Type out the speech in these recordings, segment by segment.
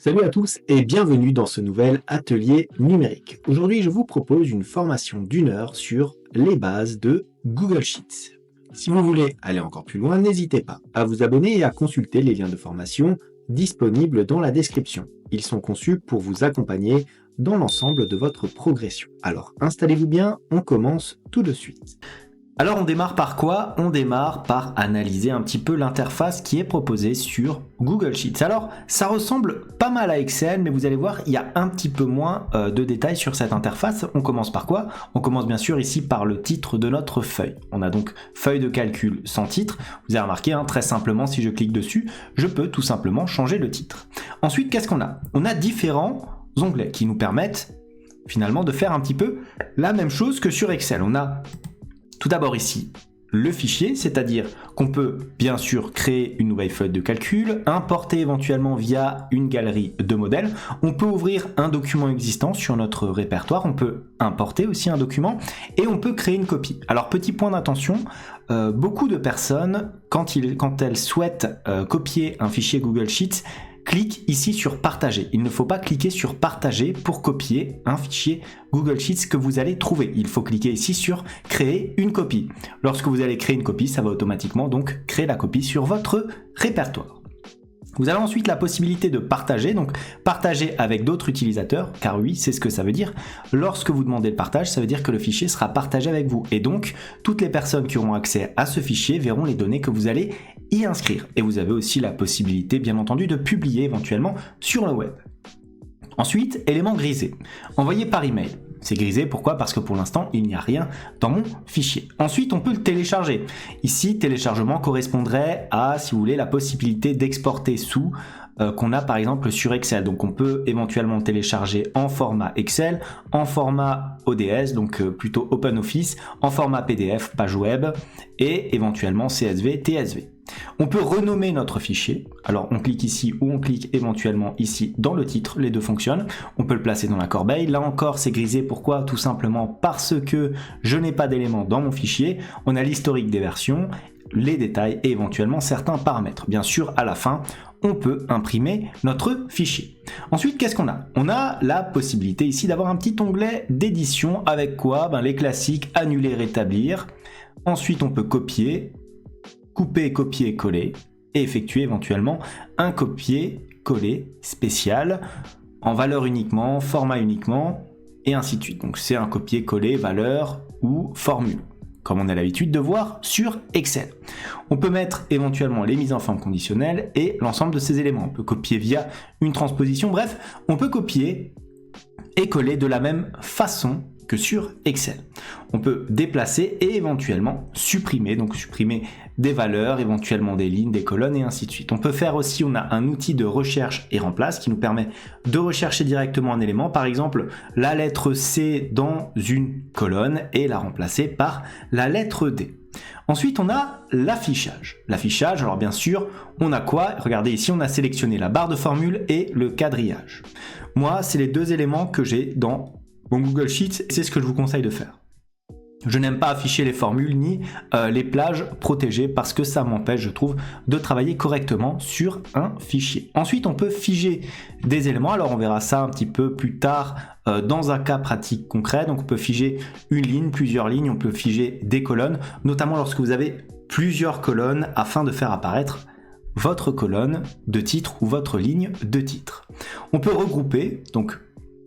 Salut à tous et bienvenue dans ce nouvel atelier numérique. Aujourd'hui, je vous propose une formation d'1 heure sur les bases de Google Sheets. Si vous voulez aller encore plus loin, n'hésitez pas à vous abonner et à consulter les liens de formation disponibles dans la description. Ils sont conçus pour vous accompagner dans l'ensemble de votre progression. Alors installez-vous bien, on commence tout de suite. Alors on démarre par quoi? On démarre par analyser un petit peu l'interface qui est proposée sur Google Sheets. Alors ça ressemble pas mal à Excel, mais vous allez voir, il y a un petit peu moins de détails sur cette interface. On commence par quoi? On commence bien sûr ici par le titre de notre feuille. On a donc feuille de calcul sans titre. Vous avez remarqué, très simplement, si je clique dessus, je peux tout simplement changer le titre. Ensuite, qu'est-ce qu'on a? On a différents onglets qui nous permettent finalement de faire un petit peu la même chose que sur Excel. On a tout d'abord ici le fichier, c'est-à-dire qu'on peut bien sûr créer une nouvelle feuille de calcul, importer éventuellement via une galerie de modèles. On peut ouvrir un document existant sur notre répertoire, on peut importer aussi un document et on peut créer une copie. Alors petit point d'attention, beaucoup de personnes, quand elles souhaitent copier un fichier Google Sheets, clique ici sur partager. Il ne faut pas cliquer sur partager pour copier un fichier Google Sheets que vous allez trouver. Il faut cliquer ici sur créer une copie. Lorsque vous allez créer une copie, ça va automatiquement donc créer la copie sur votre répertoire. Vous avez ensuite la possibilité de partager, donc partager avec d'autres utilisateurs, car oui, c'est ce que ça veut dire. Lorsque vous demandez le partage, ça veut dire que le fichier sera partagé avec vous. Et donc, toutes les personnes qui auront accès à ce fichier verront les données que vous allez y inscrire. Et vous avez aussi la possibilité, bien entendu, de publier éventuellement sur le web. Ensuite, élément grisé, envoyé par email. C'est grisé, pourquoi? Parce que pour l'instant, il n'y a rien dans mon fichier. Ensuite, on peut le télécharger. Ici, téléchargement correspondrait à, si vous voulez, la possibilité d'exporter sous qu'on a par exemple sur Excel. Donc on peut éventuellement télécharger en format Excel, en format ODS, donc plutôt OpenOffice, en format PDF, page web, et éventuellement CSV, TSV. On peut renommer notre fichier. Alors on clique ici ou on clique éventuellement ici dans le titre, les deux fonctionnent. On peut le placer dans la corbeille. Là encore c'est grisé, pourquoi? Tout simplement parce que je n'ai pas d'éléments dans mon fichier. On a l'historique des versions, les détails et éventuellement certains paramètres. Bien sûr, à la fin, on peut imprimer notre fichier. Ensuite, qu'est-ce qu'on a? On a la possibilité ici d'avoir un petit onglet d'édition avec quoi? Les classiques, annuler, rétablir. Ensuite, on peut copier, couper, copier, coller et effectuer éventuellement un copier-coller spécial en valeur uniquement, format uniquement et ainsi de suite. Donc c'est un copier-coller valeur ou formule, comme on a l'habitude de voir sur Excel. On peut mettre éventuellement les mises en forme conditionnelles et l'ensemble de ces éléments. On peut copier via une transposition, bref, on peut copier et coller de la même façon que sur Excel. On peut déplacer et éventuellement supprimer, donc supprimer des valeurs, éventuellement des lignes, des colonnes et ainsi de suite. On peut faire aussi, on a un outil de recherche et remplace qui nous permet de rechercher directement un élément, par exemple la lettre C dans une colonne et la remplacer par la lettre D. Ensuite, on a l'affichage. L'affichage, alors bien sûr, on a quoi? Regardez ici, on a sélectionné la barre de formule et le quadrillage. Moi, c'est les deux éléments que j'ai dans mon Google Sheets, c'est ce que je vous conseille de faire. Je n'aime pas afficher les formules ni les plages protégées parce que ça m'empêche, je trouve, de travailler correctement sur un fichier. Ensuite, on peut figer des éléments. Alors, on verra ça un petit peu plus tard dans un cas pratique concret. Donc, on peut figer une ligne, plusieurs lignes. On peut figer des colonnes, notamment lorsque vous avez plusieurs colonnes afin de faire apparaître votre colonne de titre ou votre ligne de titre. On peut regrouper, donc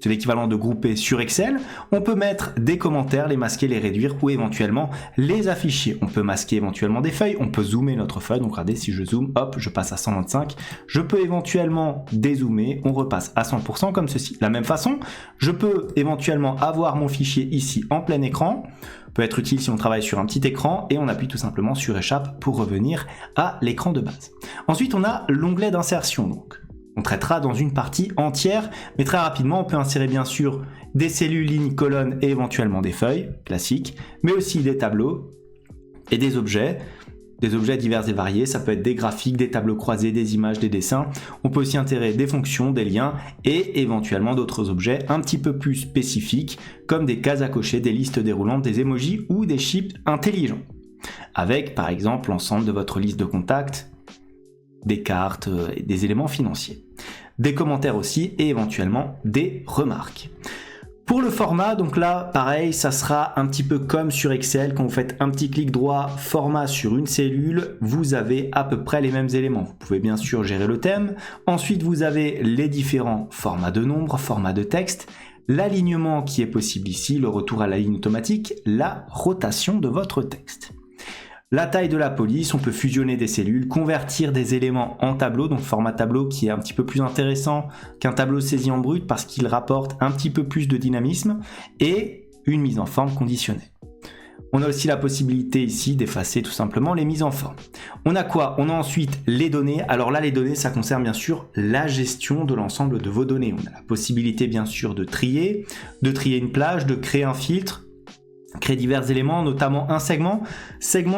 c'est l'équivalent de grouper sur Excel. On peut mettre des commentaires, les masquer, les réduire ou éventuellement les afficher. On peut masquer éventuellement des feuilles, on peut zoomer notre feuille. Donc regardez, si je zoome, hop, je passe à 125. Je peux éventuellement dézoomer, on repasse à 100% comme ceci. De la même façon, je peux éventuellement avoir mon fichier ici en plein écran. Peut être utile si on travaille sur un petit écran et on appuie tout simplement sur échappe pour revenir à l'écran de base. Ensuite, on a l'onglet d'insertion donc. On traitera dans une partie entière, mais très rapidement, on peut insérer bien sûr des cellules, lignes, colonnes et éventuellement des feuilles, classiques, mais aussi des tableaux et des objets divers et variés. Ça peut être des graphiques, des tableaux croisés, des images, des dessins. On peut aussi insérer des fonctions, des liens et éventuellement d'autres objets un petit peu plus spécifiques, comme des cases à cocher, des listes déroulantes, des emojis ou des chiffres intelligents. Avec par exemple l'ensemble de votre liste de contacts, des cartes et des éléments financiers. des commentaires aussi et éventuellement des remarques. Pour le format, donc là, pareil, ça sera un petit peu comme sur Excel. Quand vous faites un petit clic droit, format sur une cellule, vous avez à peu près les mêmes éléments. Vous pouvez bien sûr gérer le thème. Ensuite, vous avez les différents formats de nombres, formats de texte, l'alignement qui est possible ici, le retour à la ligne automatique, la rotation de votre texte. La taille de la police, on peut fusionner des cellules, convertir des éléments en tableau, donc format tableau qui est un petit peu plus intéressant qu'un tableau saisi en brut parce qu'il rapporte un petit peu plus de dynamisme et une mise en forme conditionnelle. On a aussi la possibilité ici d'effacer tout simplement les mises en forme. On a quoi? On a ensuite les données. Alors là, les données, ça concerne bien sûr la gestion de l'ensemble de vos données. On a la possibilité bien sûr de trier une plage, de créer un filtre, créer divers éléments, notamment un segment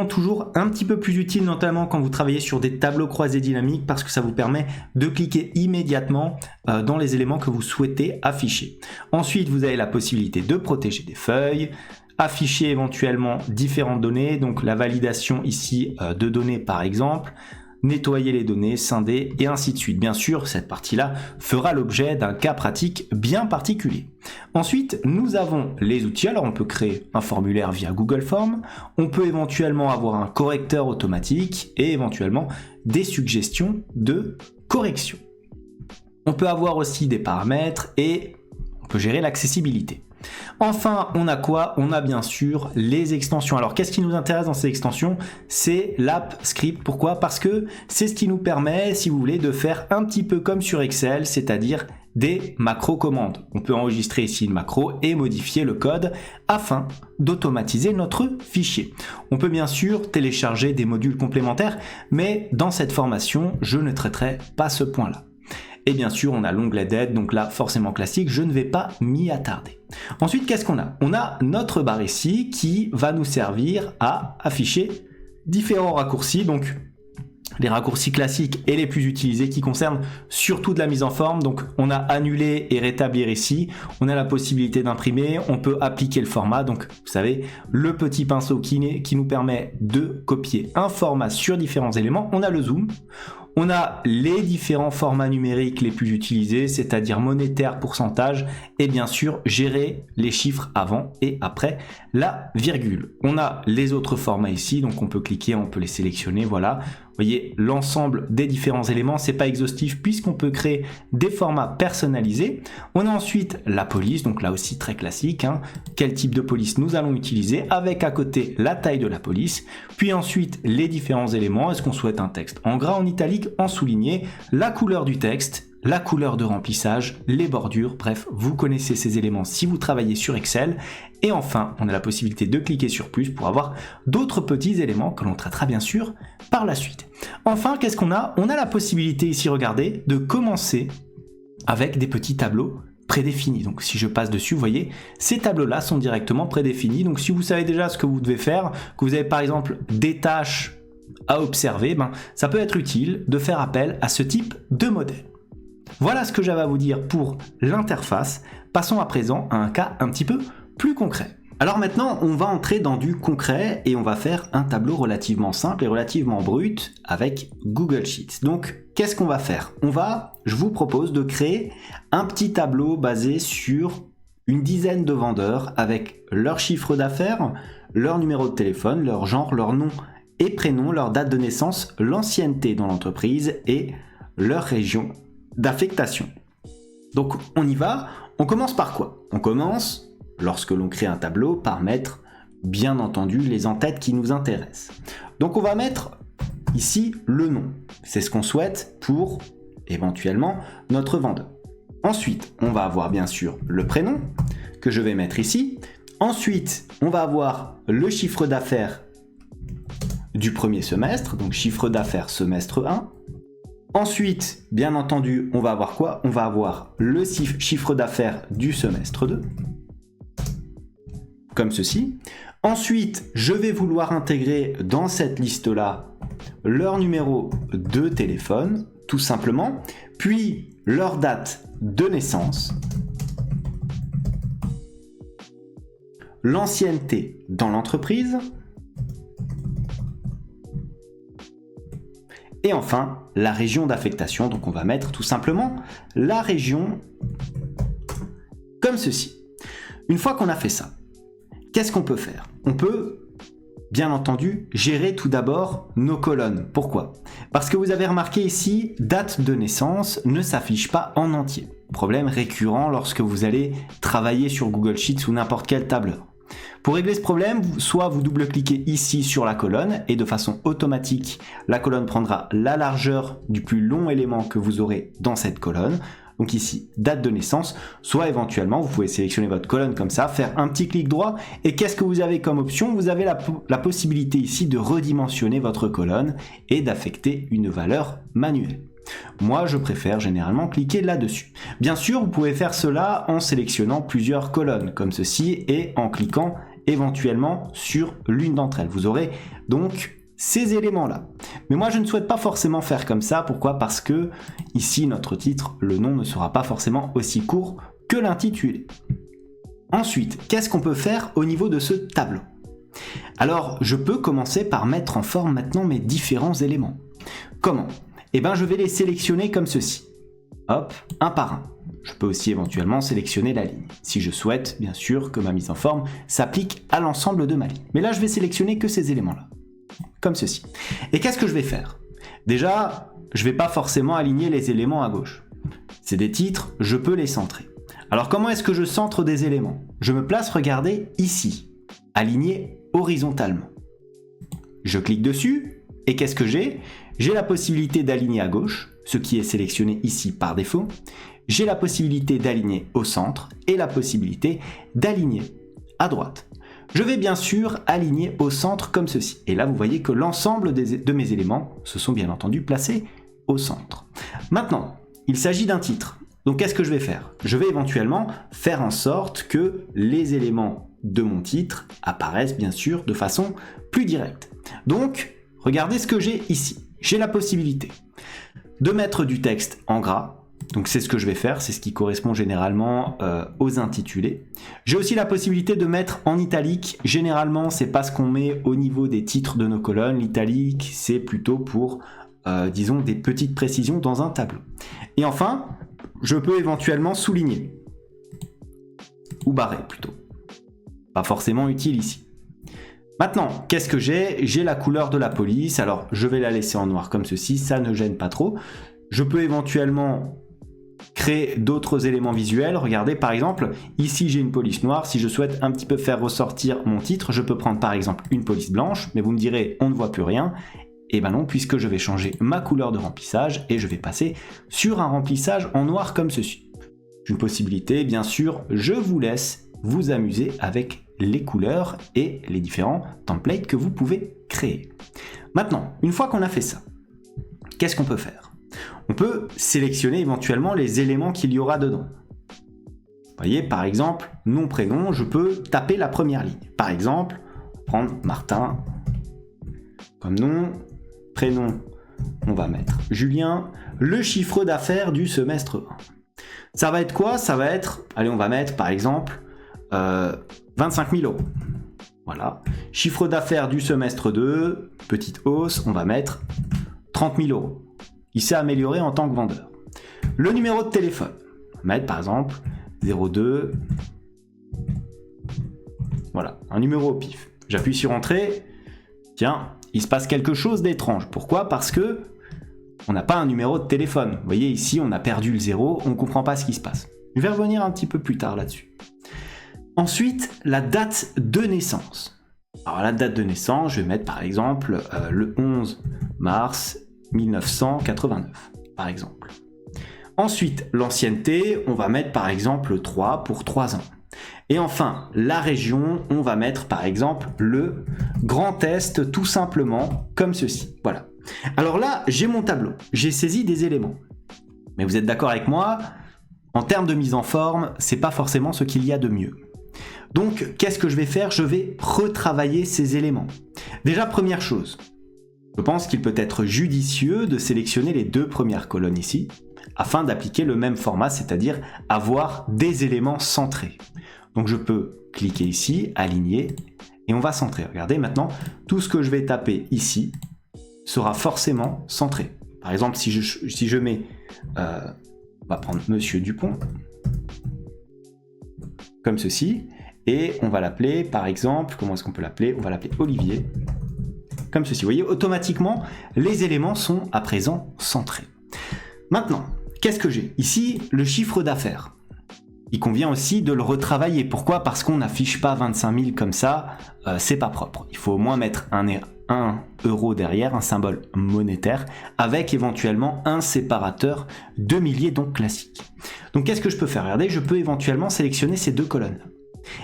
toujours un petit peu plus utile, notamment quand vous travaillez sur des tableaux croisés dynamiques parce que ça vous permet de cliquer immédiatement dans les éléments que vous souhaitez afficher. Ensuite, vous avez la possibilité de protéger des feuilles, afficher éventuellement différentes données, donc la validation ici de données par exemple, nettoyer les données, scinder et ainsi de suite. Bien sûr, cette partie-là fera l'objet d'un cas pratique bien particulier. Ensuite, nous avons les outils. Alors, on peut créer un formulaire via Google Forms. On peut éventuellement avoir un correcteur automatique et éventuellement des suggestions de correction. On peut avoir aussi des paramètres et on peut gérer l'accessibilité. Enfin, on a quoi? On a bien sûr les extensions. Alors, qu'est-ce qui nous intéresse dans ces extensions? C'est l'app script. Pourquoi? Parce que c'est ce qui nous permet, si vous voulez, de faire un petit peu comme sur Excel, c'est-à-dire des macro-commandes. On peut enregistrer ici une macro et modifier le code afin d'automatiser notre fichier. On peut bien sûr télécharger des modules complémentaires, mais dans cette formation, je ne traiterai pas ce point-là. Et bien sûr, on a l'onglet d'aide, donc là, forcément classique, je ne vais pas m'y attarder. Ensuite, qu'est-ce qu'on a? On a notre barre ici qui va nous servir à afficher différents raccourcis, donc les raccourcis classiques et les plus utilisés qui concernent surtout de la mise en forme. Donc, on a annuler et rétablir ici. On a la possibilité d'imprimer. On peut appliquer le format. Donc, vous savez, le petit pinceau qui nous permet de copier un format sur différents éléments. On a le zoom. On a les différents formats numériques les plus utilisés, c'est-à-dire monétaire, pourcentage, et bien sûr gérer les chiffres avant et après la virgule. On a les autres formats ici, donc on peut cliquer, on peut les sélectionner, voilà. Vous voyez l'ensemble des différents éléments, c'est pas exhaustif puisqu'on peut créer des formats personnalisés. On a ensuite la police, donc là aussi très classique, hein. Quel type de police nous allons utiliser, avec à côté la taille de la police, puis ensuite les différents éléments, est-ce qu'on souhaite un texte en gras, en italique, en souligné, la couleur du texte, la couleur de remplissage, les bordures, bref, vous connaissez ces éléments si vous travaillez sur Excel. Et enfin, on a la possibilité de cliquer sur plus pour avoir d'autres petits éléments que l'on traitera bien sûr par la suite. Enfin, qu'est-ce qu'on a? On a la possibilité ici, regardez, de commencer avec des petits tableaux prédéfinis. Donc si je passe dessus, vous voyez, ces tableaux-là sont directement prédéfinis. Donc si vous savez déjà ce que vous devez faire, que vous avez par exemple des tâches à observer, ça peut être utile de faire appel à ce type de modèle. Voilà ce que j'avais à vous dire pour l'interface. Passons à présent à un cas un petit peu plus concret. Alors maintenant, on va entrer dans du concret et on va faire un tableau relativement simple et relativement brut avec Google Sheets. Donc, qu'est-ce qu'on va faire? Je vous propose de créer un petit tableau basé sur une dizaine de vendeurs avec leur chiffre d'affaires, leur numéro de téléphone, leur genre, leur nom et prénom, leur date de naissance, l'ancienneté dans l'entreprise et leur région d'affectation. Donc on y va, on commence par quoi? On commence, lorsque l'on crée un tableau, par mettre bien entendu les en-têtes qui nous intéressent. Donc on va mettre ici le nom, c'est ce qu'on souhaite pour éventuellement notre vendeur. Ensuite, on va avoir bien sûr le prénom que je vais mettre ici. Ensuite, on va avoir le chiffre d'affaires du premier semestre, donc chiffre d'affaires semestre 1. Ensuite, bien entendu, on va avoir quoi? On va avoir le chiffre d'affaires du semestre 2, comme ceci. Ensuite, je vais vouloir intégrer dans cette liste-là leur numéro de téléphone, tout simplement, puis leur date de naissance, l'ancienneté dans l'entreprise, Et enfin, la région d'affectation. Donc on va mettre tout simplement la région comme ceci. Une fois qu'on a fait ça, qu'est-ce qu'on peut faire? On peut, bien entendu, gérer tout d'abord nos colonnes. Pourquoi? Parce que vous avez remarqué ici, date de naissance ne s'affiche pas en entier. Problème récurrent lorsque vous allez travailler sur Google Sheets ou n'importe quel tableur. Pour régler ce problème, soit vous double-cliquez ici sur la colonne et de façon automatique, la colonne prendra la largeur du plus long élément que vous aurez dans cette colonne. Donc ici, date de naissance, soit éventuellement, vous pouvez sélectionner votre colonne comme ça, faire un petit clic droit, et qu'est-ce que vous avez comme option? Vous avez la possibilité ici de redimensionner votre colonne et d'affecter une valeur manuelle. Moi, je préfère généralement cliquer là-dessus. Bien sûr, vous pouvez faire cela en sélectionnant plusieurs colonnes, comme ceci, et en cliquant éventuellement sur l'une d'entre elles. Vous aurez donc ces éléments-là. Mais moi, je ne souhaite pas forcément faire comme ça. Pourquoi? Parce que ici, notre titre, le nom ne sera pas forcément aussi court que l'intitulé. Ensuite, qu'est-ce qu'on peut faire au niveau de ce tableau? Alors, je peux commencer par mettre en forme maintenant mes différents éléments. Comment? Eh bien, je vais les sélectionner comme ceci. Hop, un par un. Je peux aussi éventuellement sélectionner la ligne, si je souhaite, bien sûr, que ma mise en forme s'applique à l'ensemble de ma ligne. Mais là, je vais sélectionner que ces éléments-là, comme ceci. Et qu'est-ce que je vais faire? Déjà, je ne vais pas forcément aligner les éléments à gauche. C'est des titres, je peux les centrer. Alors, comment est-ce que je centre des éléments? Je me place, regardez, ici, aligné horizontalement. Je clique dessus, et qu'est-ce que j'ai? J'ai la possibilité d'aligner à gauche, ce qui est sélectionné ici par défaut. J'ai la possibilité d'aligner au centre et la possibilité d'aligner à droite. Je vais bien sûr aligner au centre comme ceci. Et là, vous voyez que l'ensemble de mes éléments se sont bien entendu placés au centre. Maintenant, il s'agit d'un titre. Donc, qu'est-ce que je vais faire? Je vais éventuellement faire en sorte que les éléments de mon titre apparaissent bien sûr de façon plus directe. Donc, regardez ce que j'ai ici. J'ai la possibilité de mettre du texte en gras. Donc c'est ce que je vais faire, c'est ce qui correspond généralement aux intitulés. J'ai aussi la possibilité de mettre en italique. Généralement, c'est pas ce qu'on met au niveau des titres de nos colonnes. L'italique, c'est plutôt pour, disons, des petites précisions dans un tableau. Et enfin, je peux éventuellement souligner. Ou barrer plutôt. Pas forcément utile ici. Maintenant, qu'est-ce que j'ai? J'ai la couleur de la police. Alors, je vais la laisser en noir comme ceci, ça ne gêne pas trop. Je peux éventuellement créer d'autres éléments visuels. Regardez, par exemple, ici j'ai une police noire. Si je souhaite un petit peu faire ressortir mon titre, je peux prendre par exemple une police blanche, mais vous me direz, on ne voit plus rien. Et ben non, puisque je vais changer ma couleur de remplissage et je vais passer sur un remplissage en noir comme ceci. Une possibilité, bien sûr, je vous laisse vous amuser avec les couleurs et les différents templates que vous pouvez créer. Maintenant, une fois qu'on a fait ça, qu'est-ce qu'on peut faire? On peut sélectionner éventuellement les éléments qu'il y aura dedans. Vous voyez, par exemple, nom, prénom, je peux taper la première ligne. Par exemple, prendre Martin comme nom, prénom, on va mettre Julien, le chiffre d'affaires du semestre 1. Ça va être quoi? Ça va être, allez, on va mettre par exemple 25 000 €. Voilà. Chiffre d'affaires du semestre 2, petite hausse, on va mettre 30 000 €. Il s'est amélioré en tant que vendeur. Le numéro de téléphone, on va mettre par exemple 02. Voilà, un numéro au pif. J'appuie sur Entrée. Tiens, il se passe quelque chose d'étrange. Pourquoi? Parce que on n'a pas un numéro de téléphone. Vous voyez ici, on a perdu le 0, on ne comprend pas ce qui se passe. Je vais revenir un petit peu plus tard là-dessus. Ensuite, la date de naissance. Alors la date de naissance, je vais mettre par exemple le 11 mars 1989, par exemple. Ensuite, l'ancienneté, on va mettre par exemple 3 pour 3 ans. Et enfin, la région, on va mettre par exemple le Grand Est, tout simplement comme ceci. Voilà. Alors là, j'ai mon tableau, j'ai saisi des éléments. Mais vous êtes d'accord avec moi, en termes de mise en forme, c'est pas forcément ce qu'il y a de mieux. Donc, qu'est-ce que je vais faire? Je vais retravailler ces éléments. Déjà, première chose, je pense qu'il peut être judicieux de sélectionner les 2 premières colonnes ici, afin d'appliquer le même format, c'est-à-dire avoir des éléments centrés. Donc je peux cliquer ici, aligner, et on va centrer. Regardez maintenant, tout ce que je vais taper ici sera forcément centré. Par exemple, si je mets, on va prendre Monsieur Dupont, comme ceci, et on va l'appeler, par exemple, comment est-ce qu'on peut l'appeler? On va l'appeler Olivier, comme ceci. Vous voyez, automatiquement, les éléments sont à présent centrés. Maintenant, qu'est-ce que j'ai? Ici, le chiffre d'affaires. Il convient aussi de le retravailler. Pourquoi? Parce qu'on n'affiche pas 25 000 comme ça, c'est pas propre. Il faut au moins mettre un euro derrière, un symbole monétaire, avec éventuellement un séparateur de milliers, donc classique. Donc qu'est-ce que je peux faire? Regardez, je peux éventuellement sélectionner ces deux colonnes.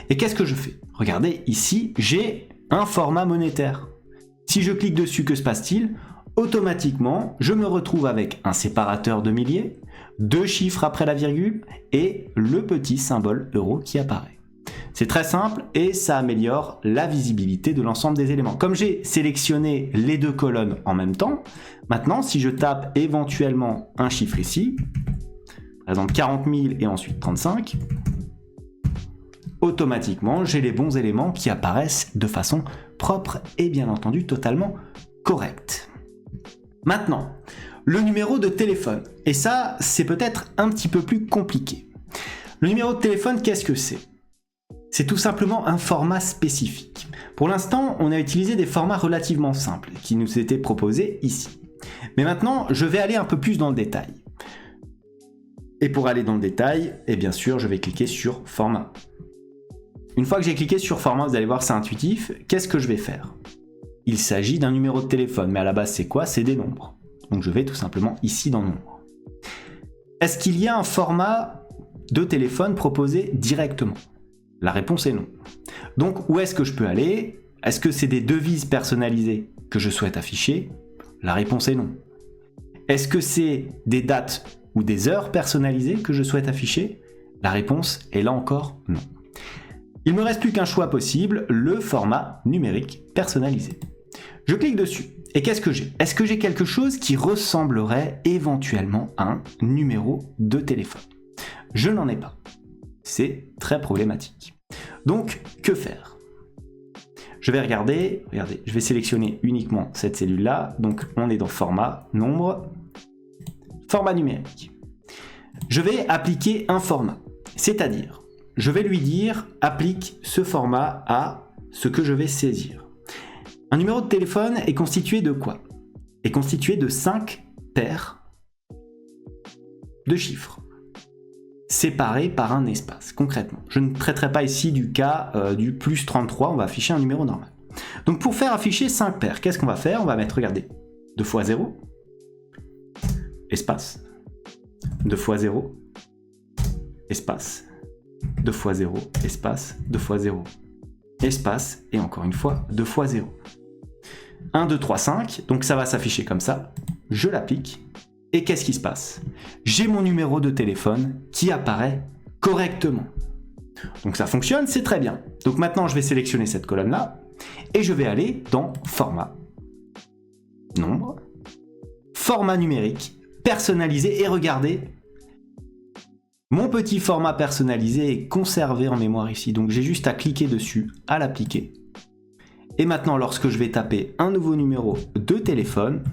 Et qu'est-ce que je fais? Regardez, ici, j'ai un format monétaire. Si je clique dessus, que se passe-t-il? Automatiquement, je me retrouve avec un séparateur de milliers, deux chiffres après la virgule et le petit symbole euro qui apparaît. C'est très simple et ça améliore la visibilité de l'ensemble des éléments. Comme j'ai sélectionné les deux colonnes en même temps, maintenant si je tape éventuellement un chiffre ici, par exemple 40 000 et ensuite 35, automatiquement j'ai les bons éléments qui apparaissent de façon propre et bien entendu totalement correcte. Maintenant, le numéro de téléphone. Et ça, c'est peut-être un petit peu plus compliqué. Le numéro de téléphone, qu'est-ce que c'est? C'est tout simplement un format spécifique. Pour l'instant, on a utilisé des formats relativement simples qui nous étaient proposés ici. Mais maintenant, je vais aller un peu plus dans le détail. Et pour aller dans le détail, et bien sûr, je vais cliquer sur format. Une fois que j'ai cliqué sur format, vous allez voir, c'est intuitif. Qu'est-ce que je vais faire? Il s'agit d'un numéro de téléphone, mais à la base, c'est quoi? C'est des nombres. Donc je vais tout simplement ici dans nombre. Est-ce qu'il y a un format de téléphone proposé directement? La réponse est non. Donc où est-ce que je peux aller? Est-ce que c'est des devises personnalisées que je souhaite afficher? La réponse est non. Est-ce que c'est des dates ou des heures personnalisées que je souhaite afficher? La réponse est là encore non. Il ne me reste plus qu'un choix possible, le format numérique personnalisé. Je clique dessus. Et qu'est-ce que j'ai? Est-ce que j'ai quelque chose qui ressemblerait éventuellement à un numéro de téléphone? Je n'en ai pas. C'est très problématique. Donc, que faire? Je vais regardez, je vais sélectionner uniquement cette cellule-là. Donc, on est dans format, nombre, format numérique. Je vais appliquer un format. C'est-à-dire, je vais lui dire, applique ce format à ce que je vais saisir. Un numéro de téléphone est constitué de quoi? Est constitué de 5 paires de chiffres, séparés par un espace, concrètement. Je ne traiterai pas ici du cas du plus 33, on va afficher un numéro normal. Donc pour faire afficher 5 paires, qu'est-ce qu'on va faire? On va mettre, regardez, 2 fois 0, espace, 2 fois 0, espace, 2 fois 0, espace, 2 fois 0, espace, et encore une fois, 2 fois 0. 1, 2, 3, 5, donc ça va s'afficher comme ça, je l'applique, et qu'est-ce qui se passe? J'ai mon numéro de téléphone qui apparaît correctement. Donc ça fonctionne, c'est très bien. Donc maintenant je vais sélectionner cette colonne-là, et je vais aller dans format, nombre, format numérique, personnalisé, et regardez, mon petit format personnalisé est conservé en mémoire ici, donc j'ai juste à cliquer dessus, à l'appliquer. Et maintenant, lorsque je vais taper un nouveau numéro de téléphone,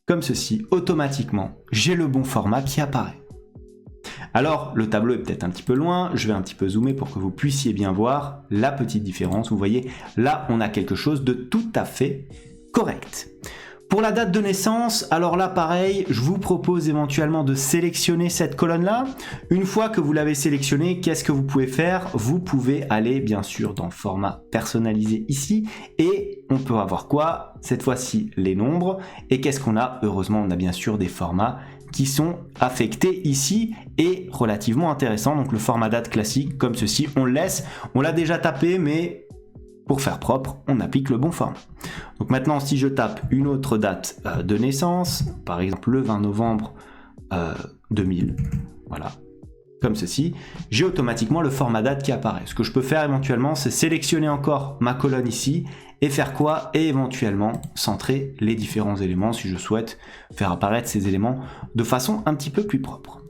comme ceci, automatiquement, j'ai le bon format qui apparaît. Alors, le tableau est peut-être un petit peu loin, je vais un petit peu zoomer pour que vous puissiez bien voir la petite différence. Vous voyez, là, on a quelque chose de tout à fait correct. Pour la date de naissance, alors là pareil, je vous propose éventuellement de sélectionner cette colonne-là. Une fois que vous l'avez sélectionnée, qu'est-ce que vous pouvez faire? Vous pouvez aller bien sûr dans format personnalisé ici et on peut avoir quoi? Cette fois-ci les nombres. Et qu'est-ce qu'on a? Heureusement, on a bien sûr des formats qui sont affectés ici et relativement intéressants. Donc le format date classique comme ceci, on le laisse, on l'a déjà tapé mais pour faire propre, on applique le bon format. Donc maintenant, si je tape une autre date de naissance, par exemple le 20 novembre 2000, voilà, comme ceci, j'ai automatiquement le format date qui apparaît. Ce que je peux faire éventuellement, c'est sélectionner encore ma colonne ici et faire quoi? Et éventuellement centrer les différents éléments si je souhaite faire apparaître ces éléments de façon un petit peu plus propre.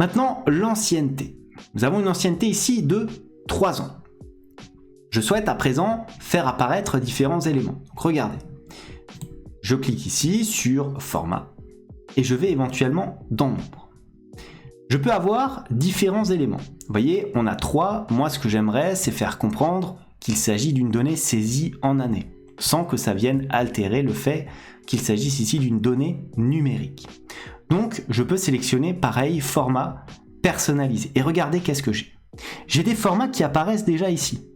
Maintenant, l'ancienneté. Nous avons une ancienneté ici de 3 ans. Je souhaite à présent faire apparaître différents éléments. Donc regardez, Je clique ici sur format et je vais éventuellement dans nombre. Je peux avoir différents éléments. Vous voyez, on a 3. Moi, ce que j'aimerais, c'est faire comprendre qu'il s'agit d'une donnée saisie en année, sans que ça vienne altérer le fait qu'il s'agisse ici d'une donnée numérique. Donc, je peux sélectionner, pareil, format personnalisé. Et regardez qu'est-ce que j'ai. J'ai des formats qui apparaissent déjà ici.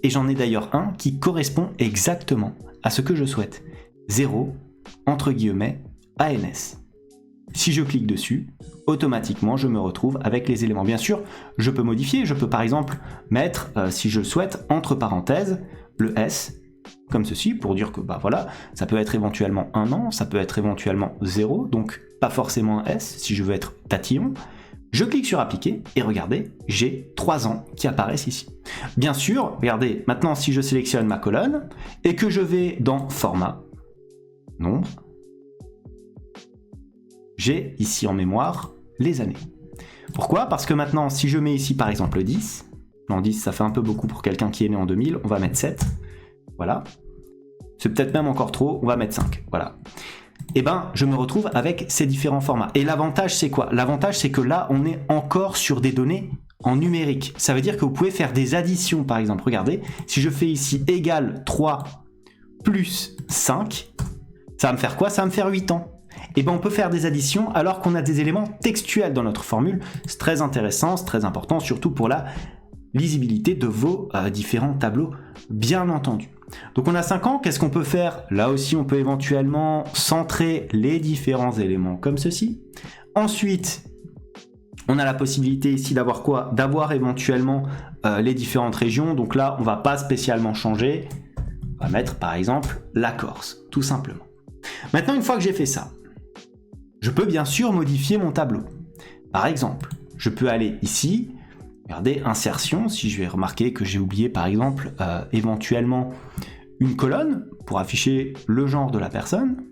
Et j'en ai d'ailleurs un qui correspond exactement à ce que je souhaite. 0, entre guillemets, ANS. Si je clique dessus, automatiquement, je me retrouve avec les éléments. Bien sûr, je peux modifier. Je peux par exemple mettre, si je le souhaite, entre parenthèses, le S, comme ceci, pour dire que voilà, ça peut être éventuellement un an, ça peut être éventuellement 0, donc pas forcément un S, si je veux être tatillon. Je clique sur appliquer et regardez, j'ai 3 ans qui apparaissent ici. Bien sûr, regardez, maintenant si je sélectionne ma colonne et que je vais dans format, nombre, j'ai ici en mémoire les années. Pourquoi? Parce que maintenant, si je mets ici par exemple 10, non 10 ça fait un peu beaucoup pour quelqu'un qui est né en 2000, on va mettre 7, voilà. C'est peut-être même encore trop, on va mettre 5, voilà. Et ben, je me retrouve avec ces différents formats. Et l'avantage, c'est quoi? L'avantage, c'est que là, on est encore sur des données en numérique. Ça veut dire que vous pouvez faire des additions, par exemple. Regardez, si je fais ici égal 3 plus 5, ça va me faire quoi? Ça va me faire 8 ans. Et ben, on peut faire des additions alors qu'on a des éléments textuels dans notre formule. C'est très intéressant, c'est très important, surtout pour la lisibilité de vos différents tableaux, bien entendu. Donc on a 5 ans, qu'est-ce qu'on peut faire? Là aussi, on peut éventuellement centrer les différents éléments comme ceci. Ensuite, on a la possibilité ici d'avoir quoi? D'avoir éventuellement les différentes régions. Donc là, on ne va pas spécialement changer. On va mettre par exemple la Corse, tout simplement. Maintenant, une fois que j'ai fait ça, je peux bien sûr modifier mon tableau. Par exemple, je peux aller ici, regardez, insertion, si je vais remarquer que j'ai oublié par exemple éventuellement une colonne pour afficher le genre de la personne,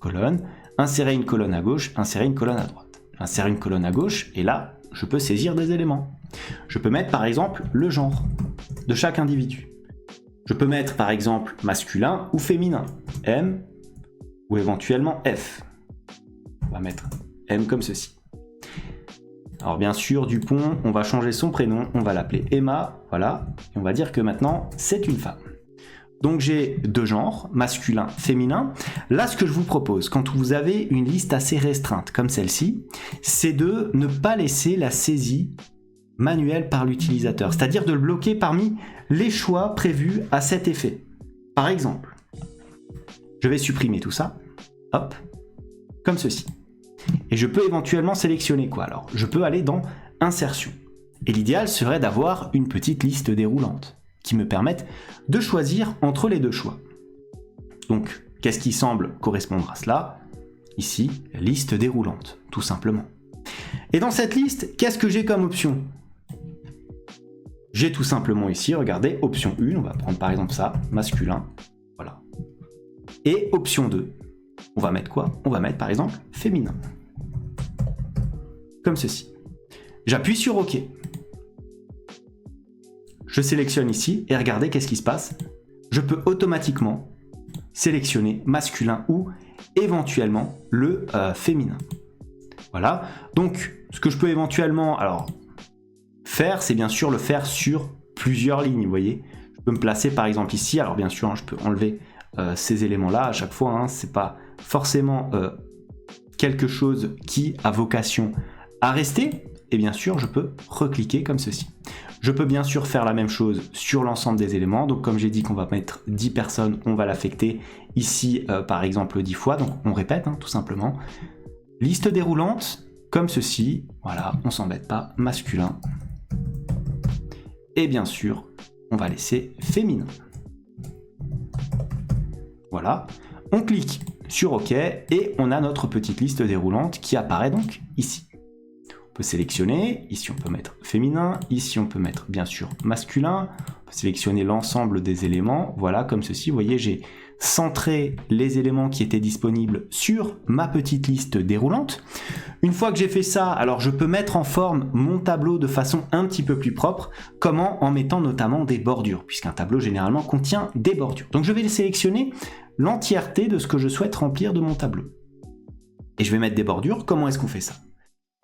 colonne, insérer une colonne à gauche, insérer une colonne à droite. Insérer une colonne à gauche et là, je peux saisir des éléments. Je peux mettre par exemple le genre de chaque individu. Je peux mettre par exemple masculin ou féminin, M ou éventuellement F. On va mettre M comme ceci. Alors bien sûr, Dupont, on va changer son prénom, on va l'appeler Emma, voilà, et on va dire que maintenant, c'est une femme. Donc j'ai deux genres, masculin, féminin. Là, ce que je vous propose, quand vous avez une liste assez restreinte comme celle-ci, c'est de ne pas laisser la saisie manuelle par l'utilisateur, c'est-à-dire de le bloquer parmi les choix prévus à cet effet. Par exemple, je vais supprimer tout ça, hop, comme ceci. Et je peux éventuellement sélectionner quoi? Alors, je peux aller dans Insertion. Et l'idéal serait d'avoir une petite liste déroulante qui me permette de choisir entre les deux choix. Donc, qu'est-ce qui semble correspondre à cela? Ici, liste déroulante, tout simplement. Et dans cette liste, qu'est-ce que j'ai comme option? J'ai tout simplement ici, regardez, option 1, on va prendre par exemple ça, masculin, voilà. Et option 2, on va mettre quoi? On va mettre par exemple féminin. Comme ceci. J'appuie sur OK. Je sélectionne ici et regardez qu'est-ce qui se passe. Je peux automatiquement sélectionner masculin ou éventuellement le féminin. Voilà. Donc, ce que je peux éventuellement faire, c'est bien sûr le faire sur plusieurs lignes. Vous voyez, je peux me placer par exemple ici. Alors bien sûr, je peux enlever ces éléments-là à chaque fois. C'est pas forcément quelque chose qui a vocation à rester. Et bien sûr, je peux recliquer comme ceci. Je peux bien sûr faire la même chose sur l'ensemble des éléments. Donc comme j'ai dit qu'on va mettre 10 personnes, on va l'affecter ici par exemple 10 fois. Donc on répète tout simplement. Liste déroulante comme ceci. Voilà, on s'embête pas. Masculin. Et bien sûr, on va laisser féminin. Voilà. On clique sur OK et on a notre petite liste déroulante qui apparaît donc ici. On peut sélectionner, ici on peut mettre féminin, ici on peut mettre bien sûr masculin, on peut sélectionner l'ensemble des éléments, voilà comme ceci, vous voyez j'ai centrer les éléments qui étaient disponibles sur ma petite liste déroulante. Une fois que j'ai fait ça, alors je peux mettre en forme mon tableau de façon un petit peu plus propre. Comment? En mettant notamment des bordures, puisqu'un tableau généralement contient des bordures. Donc je vais sélectionner l'entièreté de ce que je souhaite remplir de mon tableau. Et je vais mettre des bordures. Comment est-ce qu'on fait ça?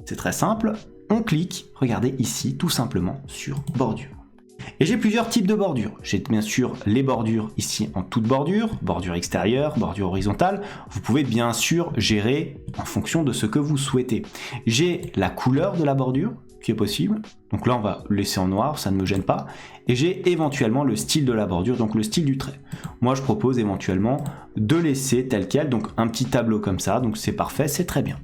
C'est très simple, on clique, regardez ici, tout simplement sur bordure. Et j'ai plusieurs types de bordures. J'ai bien sûr les bordures ici en toute bordure, bordure extérieure, bordure horizontale. Vous pouvez bien sûr gérer en fonction de ce que vous souhaitez. J'ai la couleur de la bordure qui est possible. Donc là, on va le laisser en noir, ça ne me gêne pas. Et j'ai éventuellement le style de la bordure, donc le style du trait. Moi, je propose éventuellement de laisser tel quel, donc un petit tableau comme ça. Donc c'est parfait, c'est très bien.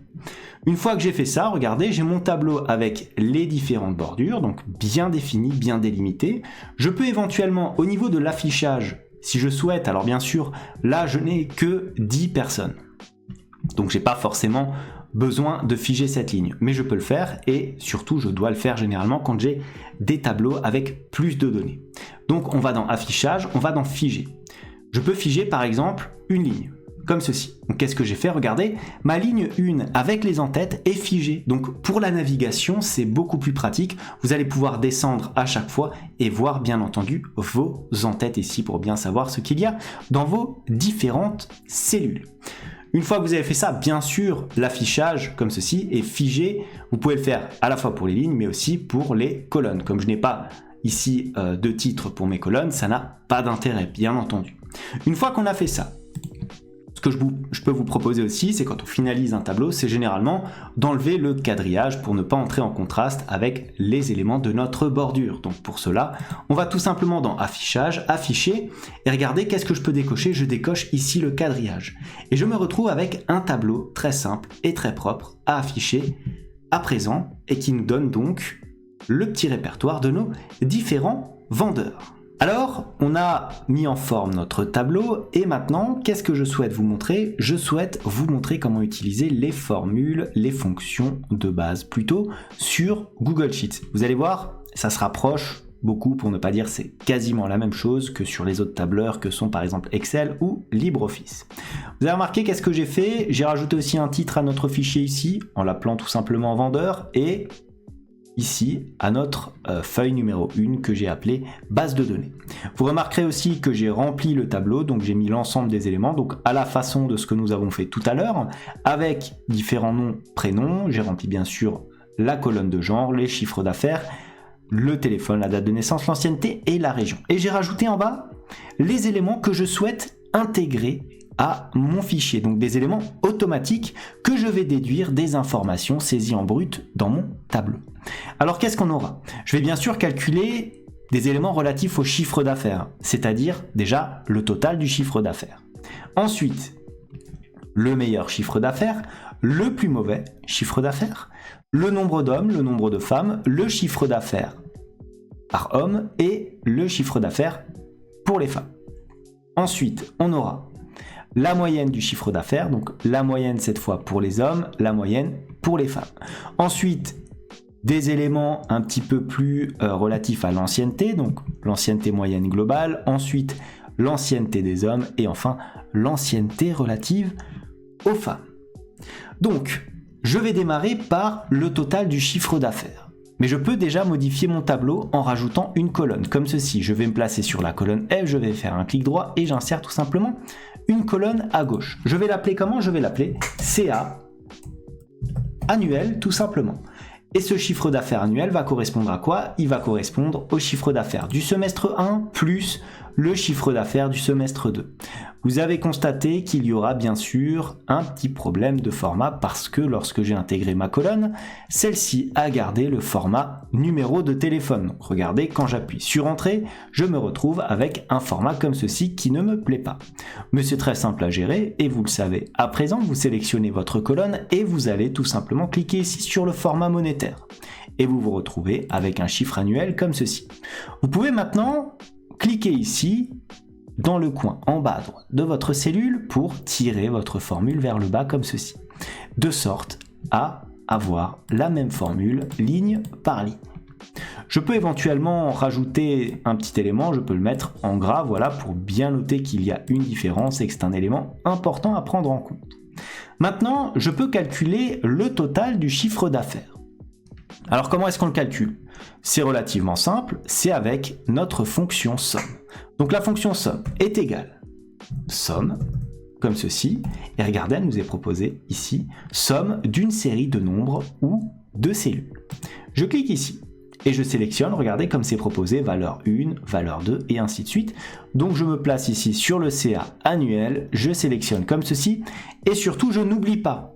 Une fois que j'ai fait ça, regardez, j'ai mon tableau avec les différentes bordures, donc bien définies, bien délimitées. Je peux éventuellement, au niveau de l'affichage, si je souhaite, alors bien sûr, là, je n'ai que 10 personnes. Donc, j'ai pas forcément besoin de figer cette ligne, mais je peux le faire et surtout, je dois le faire généralement quand j'ai des tableaux avec plus de données. Donc, on va dans affichage, on va dans figer. Je peux figer, par exemple, une ligne. Comme ceci. Donc qu'est-ce que j'ai fait? Regardez, ma ligne 1 avec les en-têtes est figée. Donc pour la navigation, c'est beaucoup plus pratique. Vous allez pouvoir descendre à chaque fois et voir bien entendu vos en-têtes ici pour bien savoir ce qu'il y a dans vos différentes cellules. Une fois que vous avez fait ça, bien sûr, l'affichage comme ceci est figé. Vous pouvez le faire à la fois pour les lignes, mais aussi pour les colonnes. Comme je n'ai pas ici de titre pour mes colonnes, ça n'a pas d'intérêt, bien entendu. Une fois qu'on a fait ça, ce que je peux vous proposer aussi, c'est quand on finalise un tableau, c'est généralement d'enlever le quadrillage pour ne pas entrer en contraste avec les éléments de notre bordure. Donc pour cela, on va tout simplement dans affichage, afficher, et regardez qu'est-ce que je peux décocher. Je décoche ici le quadrillage. Et je me retrouve avec un tableau très simple et très propre à afficher à présent, et qui nous donne donc le petit répertoire de nos différents vendeurs. Alors, on a mis en forme notre tableau et maintenant, qu'est-ce que je souhaite vous montrer? Je souhaite vous montrer comment utiliser les formules, les fonctions de base plutôt sur Google Sheets. Vous allez voir, ça se rapproche beaucoup, pour ne pas dire c'est quasiment la même chose que sur les autres tableurs que sont par exemple Excel ou LibreOffice. Vous avez remarqué qu'est-ce que j'ai fait? J'ai rajouté aussi un titre à notre fichier ici en l'appelant tout simplement vendeur et ici à notre feuille numéro 1 que j'ai appelée base de données. Vous remarquerez aussi que j'ai rempli le tableau, donc j'ai mis l'ensemble des éléments, donc à la façon de ce que nous avons fait tout à l'heure, avec différents noms, prénoms. J'ai rempli bien sûr la colonne de genre, les chiffres d'affaires, le téléphone, la date de naissance, l'ancienneté et la région. Et j'ai rajouté en bas les éléments que je souhaite intégrer à mon fichier, donc des éléments automatiques que je vais déduire des informations saisies en brut dans mon tableau. Alors qu'est-ce qu'on aura? Je vais bien sûr calculer des éléments relatifs au chiffre d'affaires, c'est-à-dire déjà le total du chiffre d'affaires. Ensuite, le meilleur chiffre d'affaires, le plus mauvais chiffre d'affaires, le nombre d'hommes, le nombre de femmes, le chiffre d'affaires par homme et le chiffre d'affaires pour les femmes. Ensuite, on aura la moyenne du chiffre d'affaires, donc la moyenne cette fois pour les hommes, la moyenne pour les femmes. Ensuite, des éléments un petit peu plus relatifs à l'ancienneté, donc l'ancienneté moyenne globale, ensuite l'ancienneté des hommes et enfin l'ancienneté relative aux femmes. Donc, je vais démarrer par le total du chiffre d'affaires. Mais je peux déjà modifier mon tableau en rajoutant une colonne, comme ceci. Je vais me placer sur la colonne F, je vais faire un clic droit et j'insère tout simplement une colonne à gauche. Je vais l'appeler comment? Je vais l'appeler CA annuel tout simplement. Et ce chiffre d'affaires annuel va correspondre à quoi? Il va correspondre au chiffre d'affaires du semestre 1 plus le chiffre d'affaires du semestre 2. Vous avez constaté qu'il y aura bien sûr un petit problème de format parce que lorsque j'ai intégré ma colonne, celle-ci a gardé le format numéro de téléphone. Donc regardez, quand j'appuie sur Entrée, je me retrouve avec un format comme ceci qui ne me plaît pas. Mais c'est très simple à gérer et vous le savez. À présent, vous sélectionnez votre colonne et vous allez tout simplement cliquer ici sur le format monétaire. Et vous vous retrouvez avec un chiffre annuel comme ceci. Vous pouvez maintenant cliquez ici dans le coin en bas à droite de votre cellule pour tirer votre formule vers le bas comme ceci, de sorte à avoir la même formule ligne par ligne. Je peux éventuellement rajouter un petit élément, je peux le mettre en gras, voilà, pour bien noter qu'il y a une différence et que c'est un élément important à prendre en compte. Maintenant, je peux calculer le total du chiffre d'affaires. Alors comment est-ce qu'on le calcule? C'est relativement simple, c'est avec notre fonction somme. Donc la fonction somme est égale somme, comme ceci, et regardez, elle nous est proposée ici, somme d'une série de nombres ou de cellules. Je clique ici et je sélectionne, regardez comme c'est proposé, valeur 1, valeur 2 et ainsi de suite. Donc je me place ici sur le CA annuel, je sélectionne comme ceci et surtout je n'oublie pas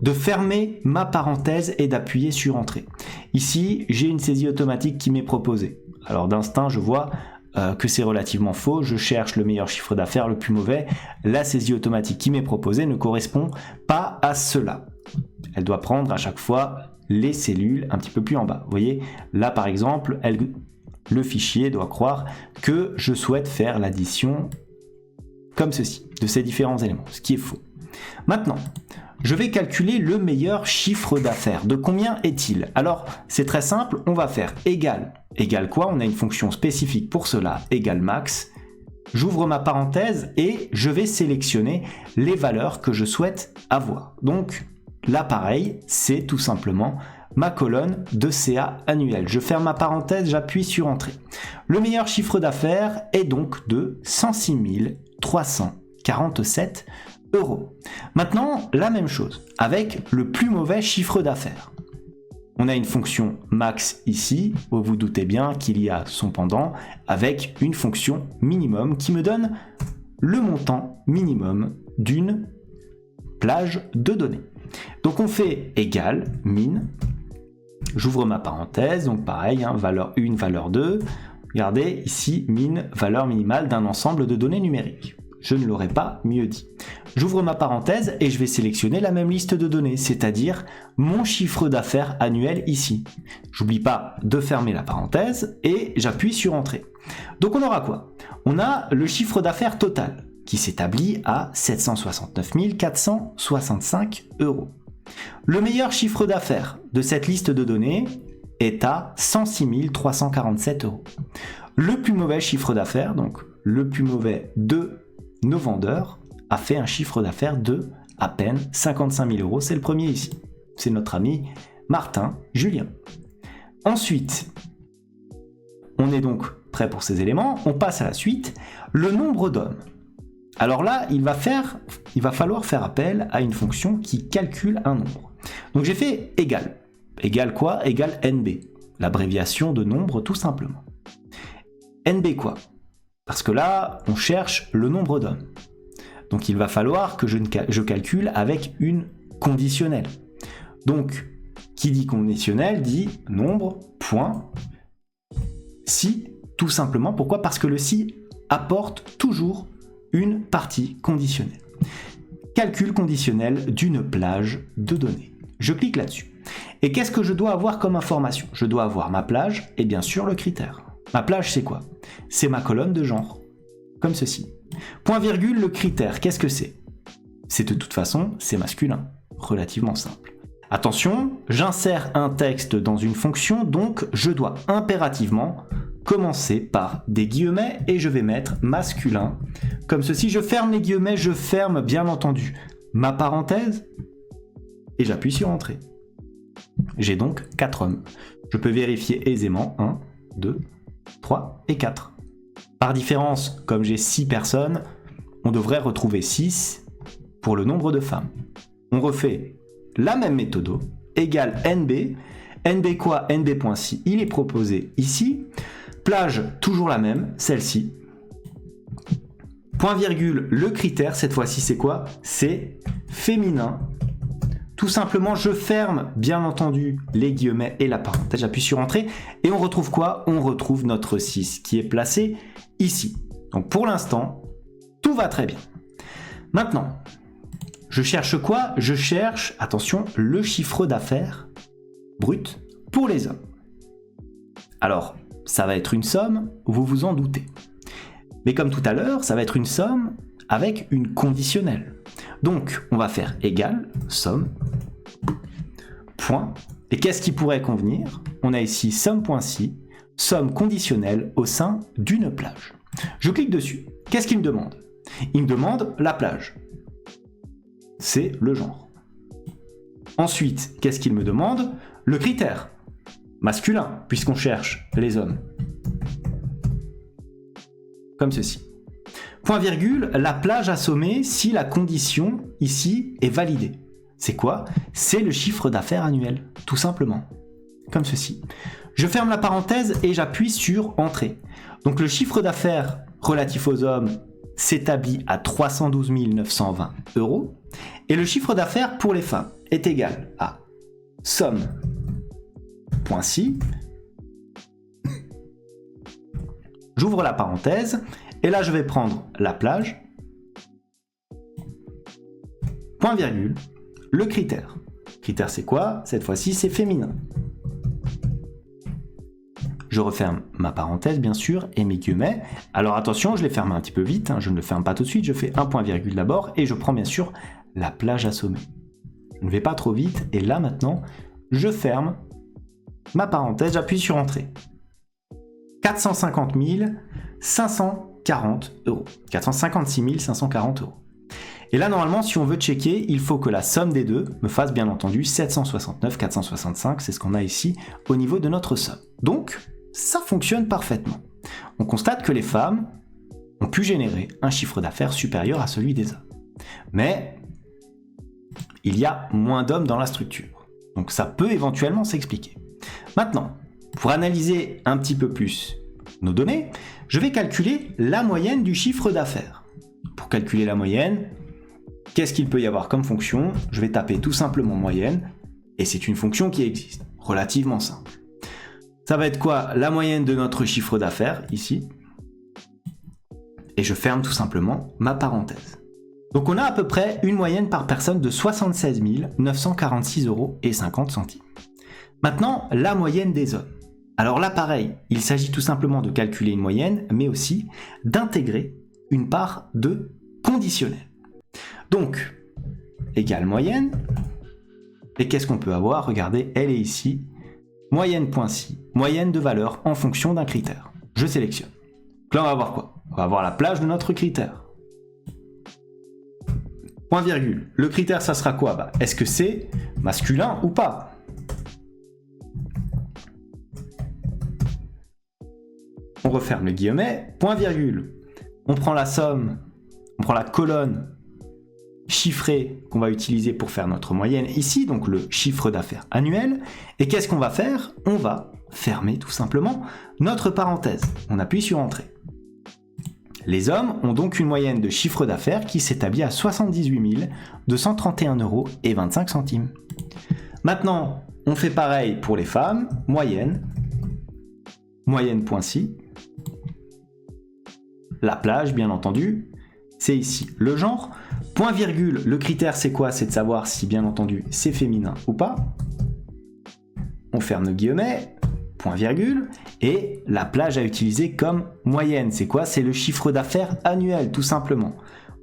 de fermer ma parenthèse et d'appuyer sur Entrée. Ici, j'ai une saisie automatique qui m'est proposée. Alors d'instinct, je vois que c'est relativement faux, je cherche le meilleur chiffre d'affaires, le plus mauvais. La saisie automatique qui m'est proposée ne correspond pas à cela. Elle doit prendre à chaque fois les cellules un petit peu plus en bas. Vous voyez, là par exemple, le fichier doit croire que je souhaite faire l'addition comme ceci, de ces différents éléments, ce qui est faux. Maintenant, je vais calculer le meilleur chiffre d'affaires. De combien est-il? Alors, c'est très simple, on va faire égal. Égal quoi? On a une fonction spécifique pour cela, égal max. J'ouvre ma parenthèse et je vais sélectionner les valeurs que je souhaite avoir. Donc, là pareil, c'est tout simplement ma colonne de CA annuel. Je ferme ma parenthèse, j'appuie sur Entrée. Le meilleur chiffre d'affaires est donc de 106 347 €. Maintenant, la même chose avec le plus mauvais chiffre d'affaires. On a une fonction max ici, vous vous doutez bien qu'il y a son pendant avec une fonction minimum qui me donne le montant minimum d'une plage de données. Donc on fait égal min, j'ouvre ma parenthèse, donc pareil, valeur 1, valeur 2, regardez ici min, valeur minimale d'un ensemble de données numériques. Je ne l'aurais pas mieux dit. J'ouvre ma parenthèse et je vais sélectionner la même liste de données, c'est-à-dire mon chiffre d'affaires annuel ici. J'oublie pas de fermer la parenthèse et j'appuie sur Entrée. Donc on aura quoi? On a le chiffre d'affaires total qui s'établit à 769 465 €. Le meilleur chiffre d'affaires de cette liste de données est à 106 347 €. Le plus mauvais chiffre d'affaires, donc le plus mauvais de nos vendeurs, a fait un chiffre d'affaires de à peine 55 000 €. C'est le premier ici. C'est notre ami Martin Julien. Ensuite, on est donc prêt pour ces éléments. On passe à la suite. Le nombre d'hommes. Alors là, il va falloir faire appel à une fonction qui calcule un nombre. Donc j'ai fait égal. Égal quoi? Égal NB. L'abréviation de nombre tout simplement. NB quoi? Parce que là, on cherche le nombre d'hommes. Donc il va falloir que je calcule avec une conditionnelle. Donc, qui dit conditionnelle dit nombre, point, si, tout simplement. Pourquoi? Parce que le si apporte toujours une partie conditionnelle. Calcul conditionnel d'une plage de données. Je clique là-dessus. Et qu'est-ce que je dois avoir comme information? Je dois avoir ma plage et bien sûr le critère. Ma plage, c'est quoi? C'est ma colonne de genre, comme ceci. Point virgule, le critère, qu'est-ce que c'est? C'est de toute façon, c'est masculin, relativement simple. Attention, j'insère un texte dans une fonction, donc je dois impérativement commencer par des guillemets et je vais mettre masculin, comme ceci. Je ferme les guillemets, je ferme bien entendu ma parenthèse et j'appuie sur Entrée. J'ai donc 4 hommes. Je peux vérifier aisément 1, 2, 3 et 4. Par différence, comme j'ai 6 personnes, on devrait retrouver 6 pour le nombre de femmes. On refait la même méthode, égale NB. NB quoi? NB.si, il est proposé ici. Plage, toujours la même, celle-ci. Point virgule, le critère, cette fois-ci c'est quoi? C'est féminin. Tout simplement, je ferme, bien entendu, les guillemets et la parenthèse. J'appuie sur Entrée et on retrouve quoi? On retrouve notre 6 qui est placé ici. Donc pour l'instant, tout va très bien. Maintenant, je cherche quoi? Je cherche, attention, le chiffre d'affaires brut pour les hommes. Alors, ça va être une somme, vous vous en doutez. Mais comme tout à l'heure, ça va être une somme avec une conditionnelle. Donc, on va faire égal, somme, point, Et qu'est-ce qui pourrait convenir? On a ici somme.si, somme conditionnelle au sein d'une plage. Je clique dessus. Qu'est-ce qu'il me demande? Il me demande la plage. C'est le genre. Ensuite, qu'est-ce qu'il me demande? Le critère. Masculin, puisqu'on cherche les hommes. Comme ceci. Point virgule, la plage assommée si la condition ici est validée. C'est quoi? C'est le chiffre d'affaires annuel, tout simplement. Comme ceci. Je ferme la parenthèse et j'appuie sur Entrée. Donc le chiffre d'affaires relatif aux hommes s'établit à 312 920 € et le chiffre d'affaires pour les femmes est égal à somme.si. J'ouvre la parenthèse et là je vais prendre la plage, point virgule, le critère. Critère c'est quoi? Cette fois-ci c'est féminin. Je referme ma parenthèse bien sûr et mes guillemets. Alors attention, je les ferme un petit peu vite, hein, je ne le ferme pas tout de suite, je fais un point virgule d'abord et je prends bien sûr la plage assommée. Je ne vais pas trop vite et là maintenant, je ferme ma parenthèse, j'appuie sur Entrée. 450 540 €. 456 540 €. Et là, normalement, si on veut checker, il faut que la somme des deux me fasse bien entendu 769 465, c'est ce qu'on a ici au niveau de notre somme. Donc, ça fonctionne parfaitement. On constate que les femmes ont pu générer un chiffre d'affaires supérieur à celui des hommes. Mais il y a moins d'hommes dans la structure. Donc ça peut éventuellement s'expliquer. Maintenant, pour analyser un petit peu plus nos données, je vais calculer la moyenne du chiffre d'affaires. Pour calculer la moyenne, qu'est-ce qu'il peut y avoir comme fonction? Je vais taper tout simplement moyenne, et c'est une fonction qui existe, relativement simple. Ça va être quoi? La moyenne de notre chiffre d'affaires, ici. Et je ferme tout simplement ma parenthèse. Donc on a à peu près une moyenne par personne de 76 946 € et 50 centimes. Maintenant, la moyenne des hommes. Alors là, pareil, il s'agit tout simplement de calculer une moyenne, mais aussi d'intégrer une part de conditionnel. Donc, égale moyenne. Et qu'est-ce qu'on peut avoir? Regardez, elle est ici. Moyenne.si, moyenne de valeur en fonction d'un critère. Je sélectionne. Donc là, on va avoir quoi? On va avoir la plage de notre critère. Point virgule. Le critère, ça sera quoi? Est-ce que c'est masculin ou pas? On referme le guillemet. Point virgule. On prend la somme, on prend la colonne chiffrée qu'on va utiliser pour faire notre moyenne ici, donc le chiffre d'affaires annuel. Et qu'est-ce qu'on va faire? On va fermer tout simplement notre parenthèse. On appuie sur Entrée. Les hommes ont donc une moyenne de chiffre d'affaires qui s'établit à 78 231 € et 25 centimes. Maintenant, on fait pareil pour les femmes. Moyenne. Moyenne.si. La plage, bien entendu. C'est ici le genre. Point virgule, le critère c'est quoi? C'est de savoir si bien entendu c'est féminin ou pas. On ferme nos guillemets, point virgule, et la plage à utiliser comme moyenne, c'est quoi? C'est le chiffre d'affaires annuel, tout simplement.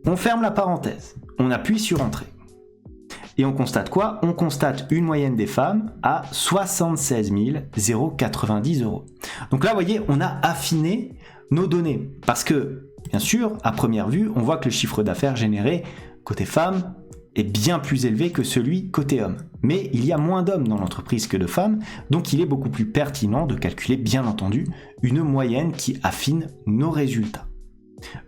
On ferme la parenthèse, on appuie sur Entrée. Et on constate quoi? On constate une moyenne des femmes à 76 090 €. Donc là, vous voyez, on a affiné nos données. Parce que, bien sûr, à première vue, on voit que le chiffre d'affaires généré côté femme est bien plus élevé que celui côté homme. Mais il y a moins d'hommes dans l'entreprise que de femmes, donc il est beaucoup plus pertinent de calculer, bien entendu, une moyenne qui affine nos résultats.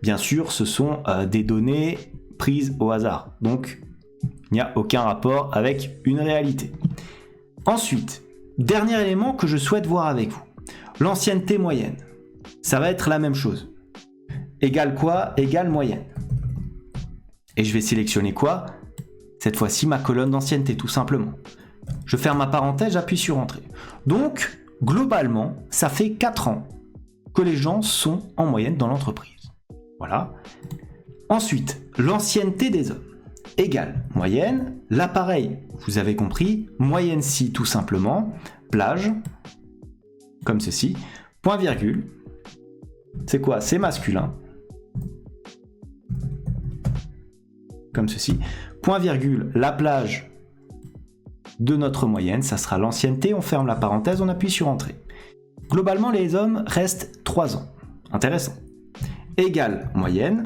Bien sûr, ce sont des données prises au hasard, donc il n'y a aucun rapport avec une réalité. Ensuite, dernier élément que je souhaite voir avec vous, l'ancienneté moyenne. Ça va être la même chose. Égale quoi? Égale moyenne. Et je vais sélectionner quoi? Cette fois-ci, ma colonne d'ancienneté, tout simplement. Je ferme ma parenthèse, j'appuie sur Entrée. Donc, globalement, ça fait 4 ans que les gens sont en moyenne dans l'entreprise. Voilà. Ensuite, l'ancienneté des hommes. Égale moyenne. Là, pareil, vous avez compris. Moyenne si, tout simplement. Plage. Comme ceci. Point virgule. C'est quoi? C'est masculin. Comme ceci. Point virgule, la plage de notre moyenne, ça sera l'ancienneté, on ferme la parenthèse, on appuie sur Entrée. Globalement, les hommes restent 3 ans. Intéressant. Égale moyenne.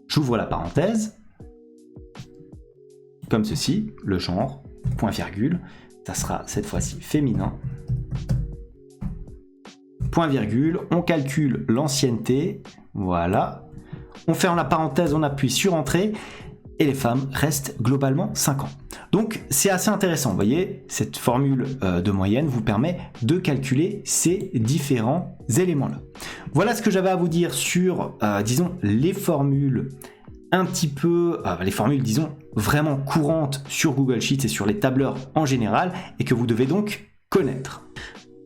J'ouvre la parenthèse. Comme ceci, le genre, point virgule, ça sera cette fois-ci féminin. Point virgule, on calcule l'ancienneté, voilà. On ferme la parenthèse, on appuie sur Entrée, et les femmes restent globalement 5 ans. Donc c'est assez intéressant, vous voyez, cette formule de moyenne vous permet de calculer ces différents éléments-là. Voilà ce que j'avais à vous dire sur, disons, les formules un petit peu, les formules, disons, vraiment courantes sur Google Sheets et sur les tableurs en général, et que vous devez donc connaître.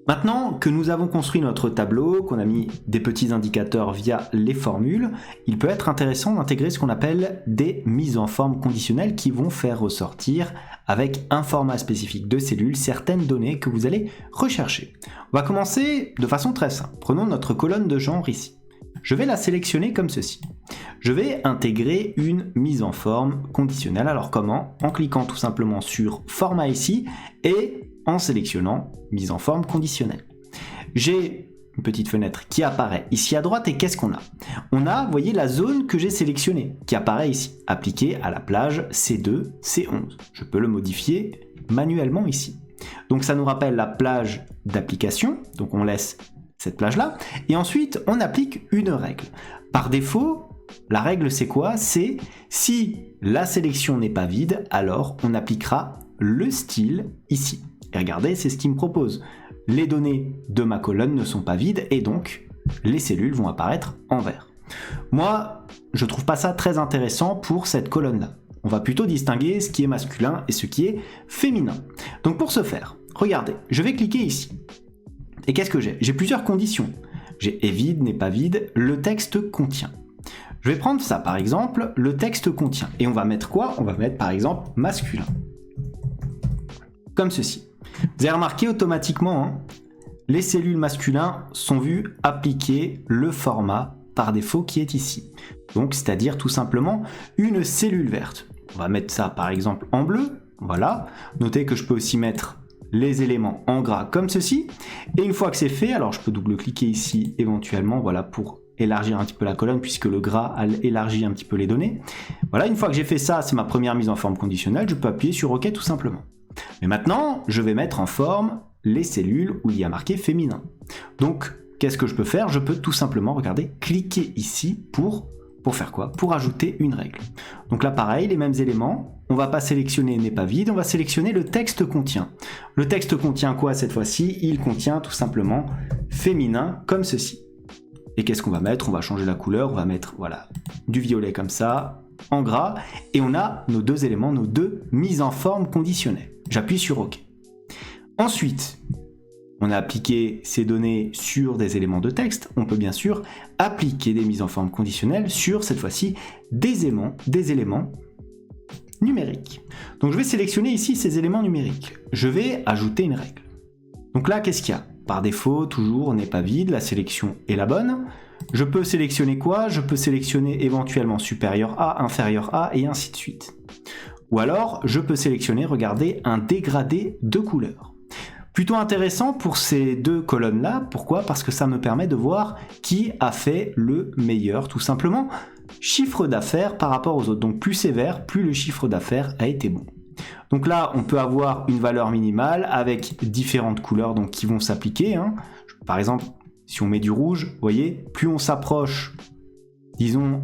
Maintenant que nous avons construit notre tableau, qu'on a mis des petits indicateurs via les formules, il peut être intéressant d'intégrer ce qu'on appelle des mises en forme conditionnelles qui vont faire ressortir avec un format spécifique de cellules certaines données que vous allez rechercher. On va commencer de façon très simple. Prenons notre colonne de genre ici. Je vais la sélectionner comme ceci. Je vais intégrer une mise en forme conditionnelle. Alors comment? En cliquant tout simplement sur Format ici et en sélectionnant mise en forme conditionnelle. J'ai une petite fenêtre qui apparaît ici à droite et qu'est-ce qu'on a? On a, vous voyez, la zone que j'ai sélectionnée qui apparaît ici, appliquée à la plage C2, C11. Je peux le modifier manuellement ici. Donc ça nous rappelle la plage d'application, donc on laisse cette plage-là, et ensuite on applique une règle. Par défaut, la règle c'est quoi? C'est si la sélection n'est pas vide, alors on appliquera le style ici. Et regardez, c'est ce qu'il me propose. Les données de ma colonne ne sont pas vides et donc les cellules vont apparaître en vert. Moi, je trouve pas ça très intéressant pour cette colonne-là. On va plutôt distinguer ce qui est masculin et ce qui est féminin. Donc pour ce faire, regardez, je vais cliquer ici. Et qu'est-ce que j'ai? J'ai plusieurs conditions. J'ai est vide, n'est pas vide, le texte contient. Je vais prendre ça par exemple, le texte contient. Et on va mettre quoi? On va mettre par exemple masculin. Comme ceci. Vous avez remarqué automatiquement, les cellules masculins sont vues appliquer le format par défaut qui est ici. Donc c'est-à-dire tout simplement une cellule verte. On va mettre ça par exemple en bleu, voilà. Notez que je peux aussi mettre les éléments en gras comme ceci. Et une fois que c'est fait, alors je peux double-cliquer ici éventuellement, voilà, pour élargir un petit peu la colonne puisque le gras élargit un petit peu les données. Voilà, une fois que j'ai fait ça, c'est ma première mise en forme conditionnelle, je peux appuyer sur OK tout simplement. Mais maintenant, je vais mettre en forme les cellules où il y a marqué féminin. Donc, qu'est-ce que je peux faire? Je peux tout simplement, regardez, cliquer ici pour faire quoi? Pour ajouter une règle. Donc là, pareil, les mêmes éléments. On va pas sélectionner n'est pas vide, on va sélectionner le texte contient. Le texte contient quoi cette fois-ci? Il contient tout simplement féminin comme ceci. Et qu'est-ce qu'on va mettre? On va changer la couleur, on va mettre voilà, du violet comme ça, en gras, et on a nos deux éléments, nos deux mises en forme conditionnelles. J'appuie sur OK. Ensuite, on a appliqué ces données sur des éléments de texte. On peut bien sûr appliquer des mises en forme conditionnelles sur, cette fois-ci, des éléments numériques. Donc je vais sélectionner ici ces éléments numériques. Je vais ajouter une règle. Donc là, qu'est-ce qu'il y a? Par défaut, toujours, n'est pas vide, la sélection est la bonne. Je peux sélectionner quoi? Je peux sélectionner éventuellement supérieur à, inférieur à, et ainsi de suite. Ou alors, je peux sélectionner, regardez, un dégradé de couleur. Plutôt intéressant pour ces deux colonnes-là. Pourquoi? Parce que ça me permet de voir qui a fait le meilleur, tout simplement, chiffre d'affaires par rapport aux autres. Donc plus c'est vert, plus le chiffre d'affaires a été bon. Donc là, on peut avoir une valeur minimale avec différentes couleurs donc, qui vont s'appliquer. Par exemple, si on met du rouge, vous voyez, plus on s'approche, disons,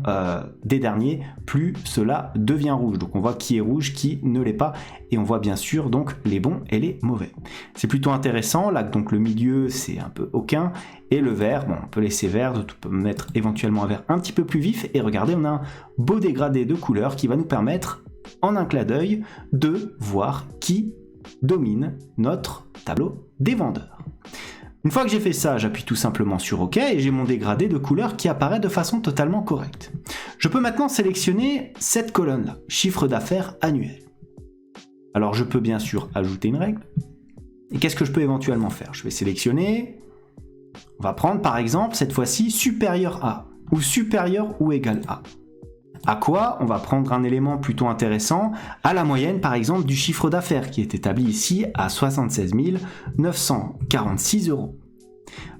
des derniers, plus cela devient rouge. Donc on voit qui est rouge, qui ne l'est pas, et on voit bien sûr donc les bons et les mauvais. C'est plutôt intéressant, là donc le milieu c'est un peu aucun, et le vert, bon on peut laisser vert, on peut mettre éventuellement un vert un petit peu plus vif, et regardez on a un beau dégradé de couleurs qui va nous permettre, en un clin d'œil, de voir qui domine notre tableau des vendeurs. Une fois que j'ai fait ça, j'appuie tout simplement sur OK et j'ai mon dégradé de couleurs qui apparaît de façon totalement correcte. Je peux maintenant sélectionner cette colonne-là, chiffre d'affaires annuel. Alors je peux bien sûr ajouter une règle. Et qu'est-ce que je peux éventuellement faire? Je vais sélectionner, on va prendre par exemple cette fois-ci supérieur à, ou supérieur ou égal à. À quoi? On va prendre un élément plutôt intéressant, à la moyenne par exemple du chiffre d'affaires qui est établi ici à 76 946 €.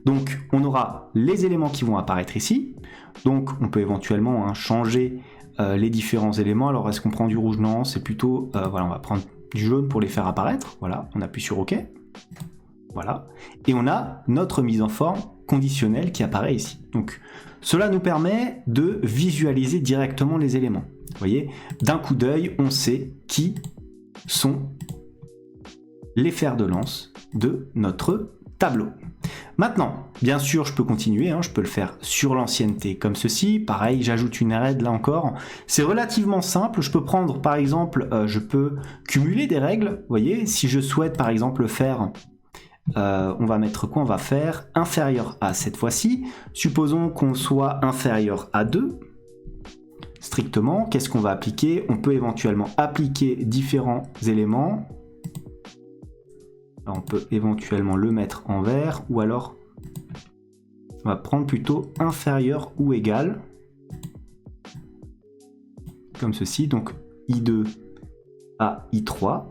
Donc on aura les éléments qui vont apparaître ici, donc on peut éventuellement changer les différents éléments. Alors est-ce qu'on prend du rouge? Non, c'est plutôt, voilà, on va prendre du jaune pour les faire apparaître, voilà, on appuie sur OK, voilà, et on a notre mise en forme conditionnelle qui apparaît ici. Donc cela nous permet de visualiser directement les éléments. Vous voyez, d'un coup d'œil, on sait qui sont les fers de lance de notre tableau. Maintenant, bien sûr, je peux continuer, je peux le faire sur l'ancienneté comme ceci. Pareil, j'ajoute une règle là encore. C'est relativement simple. Je peux prendre, par exemple, je peux cumuler des règles. Vous voyez, si je souhaite, par exemple, faire... on va mettre quoi? On va faire inférieur à cette fois-ci. Supposons qu'on soit inférieur à 2. Strictement, qu'est-ce qu'on va appliquer? On peut éventuellement appliquer différents éléments. On peut éventuellement le mettre en vert, ou alors on va prendre plutôt inférieur ou égal, comme ceci, donc I2 à I3.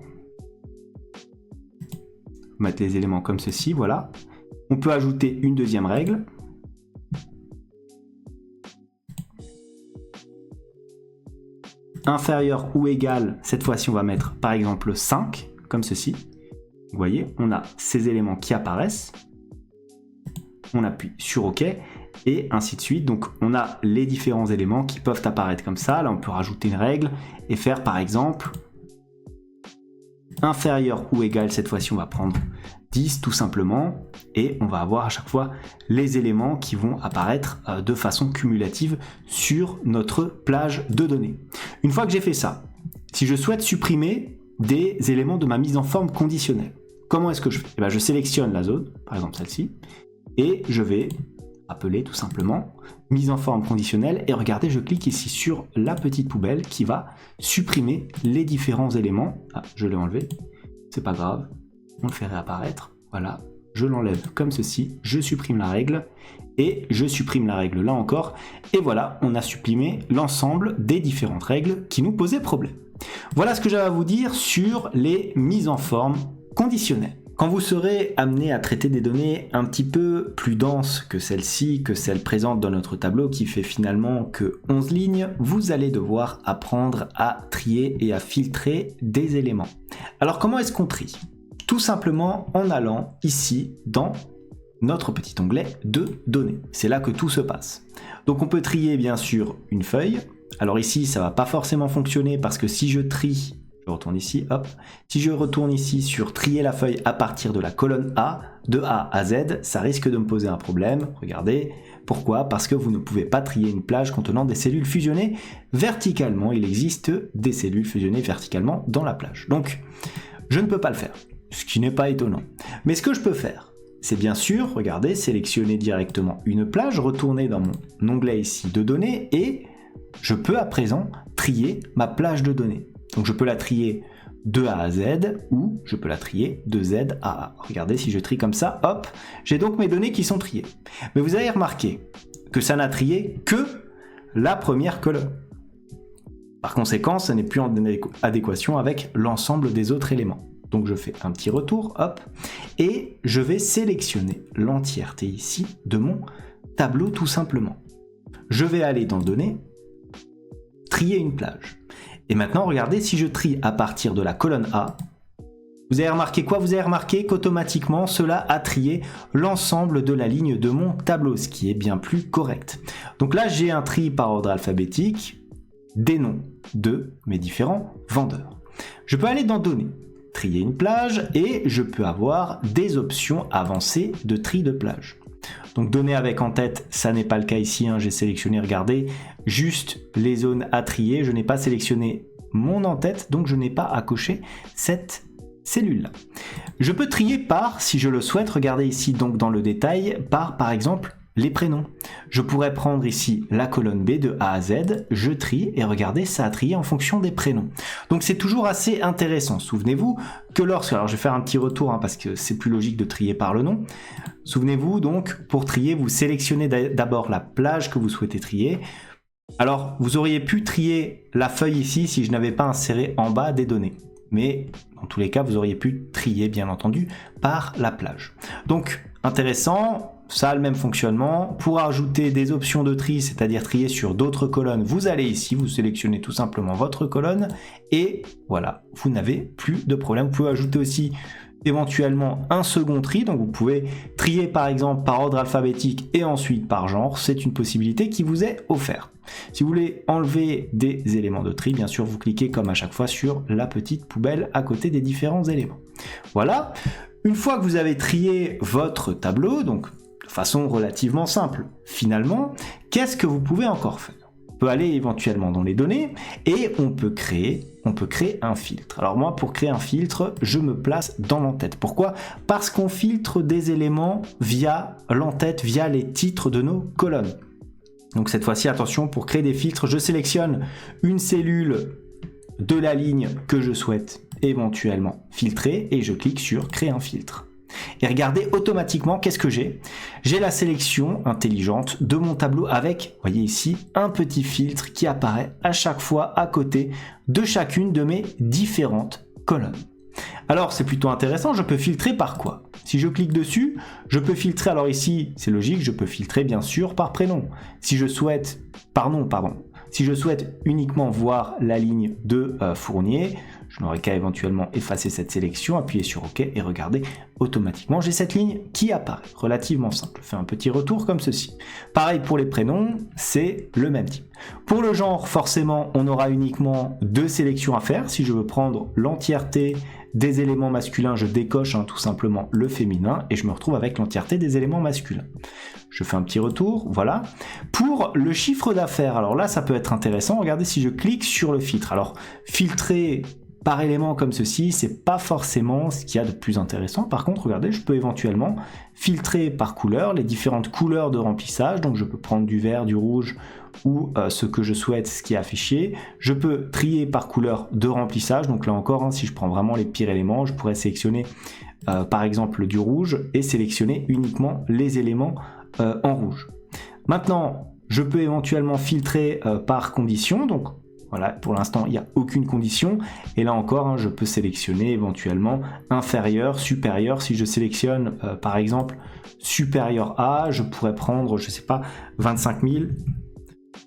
Mettre les éléments comme ceci, voilà. On peut ajouter une deuxième règle. Inférieur ou égal, cette fois-ci on va mettre par exemple 5, comme ceci. Vous voyez, on a ces éléments qui apparaissent. On appuie sur OK et ainsi de suite. Donc on a les différents éléments qui peuvent apparaître comme ça. Là on peut rajouter une règle et faire par exemple inférieur ou égal, cette fois-ci on va prendre 10 tout simplement, et on va avoir à chaque fois les éléments qui vont apparaître de façon cumulative sur notre plage de données. Une fois que j'ai fait ça, si je souhaite supprimer des éléments de ma mise en forme conditionnelle, comment est-ce que je fais? Je sélectionne la zone, par exemple celle-ci, et je vais appeler tout simplement mise en forme conditionnelle, et regardez, je clique ici sur la petite poubelle qui va supprimer les différents éléments. Ah, je l'ai enlevé, c'est pas grave, on le fait réapparaître, voilà, je l'enlève comme ceci, je supprime la règle, et je supprime la règle là encore, et voilà, on a supprimé l'ensemble des différentes règles qui nous posaient problème. Voilà ce que j'avais à vous dire sur les mises en forme conditionnelles. Quand vous serez amené à traiter des données un petit peu plus denses que celle-ci, que celle présente dans notre tableau qui fait finalement que 11 lignes, vous allez devoir apprendre à trier et à filtrer des éléments. Alors comment est-ce qu'on trie? Tout simplement en allant ici dans notre petit onglet de données. C'est là que tout se passe. Donc on peut trier bien sûr une feuille. Alors ici ça va pas forcément fonctionner parce que si je trie, je retourne ici, hop. Si je retourne ici sur trier la feuille à partir de la colonne A, de A à Z, ça risque de me poser un problème. Regardez, pourquoi? Parce que vous ne pouvez pas trier une plage contenant des cellules fusionnées verticalement. Il existe des cellules fusionnées verticalement dans la plage. Donc, je ne peux pas le faire, ce qui n'est pas étonnant. Mais ce que je peux faire, c'est bien sûr, regardez, sélectionner directement une plage, retourner dans mon onglet ici de données, et je peux à présent trier ma plage de données. Donc je peux la trier de A à Z, ou je peux la trier de Z à A. Regardez, si je trie comme ça, hop, j'ai donc mes données qui sont triées. Mais vous avez remarqué que ça n'a trié que la première colonne. Par conséquent, ça n'est plus en adéquation avec l'ensemble des autres éléments. Donc je fais un petit retour, hop, et je vais sélectionner l'entièreté ici de mon tableau tout simplement. Je vais aller dans Données, trier une plage. Et maintenant, regardez, si je trie à partir de la colonne A, vous avez remarqué quoi? Vous avez remarqué qu'automatiquement, cela a trié l'ensemble de la ligne de mon tableau, ce qui est bien plus correct. Donc là, j'ai un tri par ordre alphabétique des noms de mes différents vendeurs. Je peux aller dans Données, trier une plage, et je peux avoir des options avancées de tri de plage. Donc données avec en tête, ça n'est pas le cas ici, j'ai sélectionné, regardez, juste les zones à trier, je n'ai pas sélectionné mon en-tête, donc je n'ai pas à cocher cette cellule-là. Je peux trier par, si je le souhaite, regardez ici donc dans le détail, par exemple les prénoms. Je pourrais prendre ici la colonne B de A à Z, je trie, et regardez, ça a trié en fonction des prénoms. Donc c'est toujours assez intéressant. Souvenez-vous que lorsque, alors je vais faire un petit retour parce que c'est plus logique de trier par le nom. Souvenez-vous donc, pour trier, vous sélectionnez d'abord la plage que vous souhaitez trier. Alors, vous auriez pu trier la feuille ici si je n'avais pas inséré en bas des données. Mais dans tous les cas, vous auriez pu trier, bien entendu, par la plage. Donc, intéressant, ça a le même fonctionnement. Pour ajouter des options de tri, c'est-à-dire trier sur d'autres colonnes, vous allez ici, vous sélectionnez tout simplement votre colonne et voilà, vous n'avez plus de problème. Vous pouvez ajouter aussi éventuellement un second tri, donc vous pouvez trier par exemple par ordre alphabétique et ensuite par genre, c'est une possibilité qui vous est offerte. Si vous voulez enlever des éléments de tri, bien sûr vous cliquez comme à chaque fois sur la petite poubelle à côté des différents éléments. Voilà, une fois que vous avez trié votre tableau, donc de façon relativement simple, finalement, qu'est-ce que vous pouvez encore faire ? On peut aller éventuellement dans les données et on peut créer un filtre. Alors moi, pour créer un filtre, je me place dans l'entête. Pourquoi ? Parce qu'on filtre des éléments via l'entête, via les titres de nos colonnes. Donc cette fois-ci, attention, pour créer des filtres, je sélectionne une cellule de la ligne que je souhaite éventuellement filtrer et je clique sur créer un filtre. Et regardez automatiquement qu'est-ce que j'ai. J'ai la sélection intelligente de mon tableau avec, voyez ici, un petit filtre qui apparaît à chaque fois à côté de chacune de mes différentes colonnes. Alors c'est plutôt intéressant, je peux filtrer par quoi ? Si je clique dessus, je peux filtrer, alors ici c'est logique, je peux filtrer bien sûr par prénom. Si je souhaite, par nom, pardon. Si je souhaite uniquement voir la ligne de Fournier, je n'aurai qu'à éventuellement effacer cette sélection, appuyer sur OK et regardez, automatiquement j'ai cette ligne qui apparaît. Relativement simple. Je fais un petit retour comme ceci. Pareil pour les prénoms, c'est le même type. Pour le genre, forcément, on aura uniquement 2 sélections à faire. Si je veux prendre l'entièreté des éléments masculins, je décoche tout simplement le féminin et je me retrouve avec l'entièreté des éléments masculins. Je fais un petit retour, voilà. Pour le chiffre d'affaires, alors là ça peut être intéressant, regardez si je clique sur le filtre. Alors filtrer par élément comme ceci, c'est pas forcément ce qu'il y a de plus intéressant. Par contre, regardez, je peux éventuellement filtrer par couleur les différentes couleurs de remplissage. Donc je peux prendre du vert, du rouge ou ce que je souhaite, ce qui est affiché. Je peux trier par couleur de remplissage. Donc là encore, si je prends vraiment les pires éléments, je pourrais sélectionner par exemple du rouge et sélectionner uniquement les éléments en rouge. Maintenant, je peux éventuellement filtrer par condition. Donc voilà, pour l'instant, il n'y a aucune condition. Et là encore, je peux sélectionner éventuellement inférieur, supérieur. Si je sélectionne, par exemple, supérieur à, je pourrais prendre, je ne sais pas, 25 000,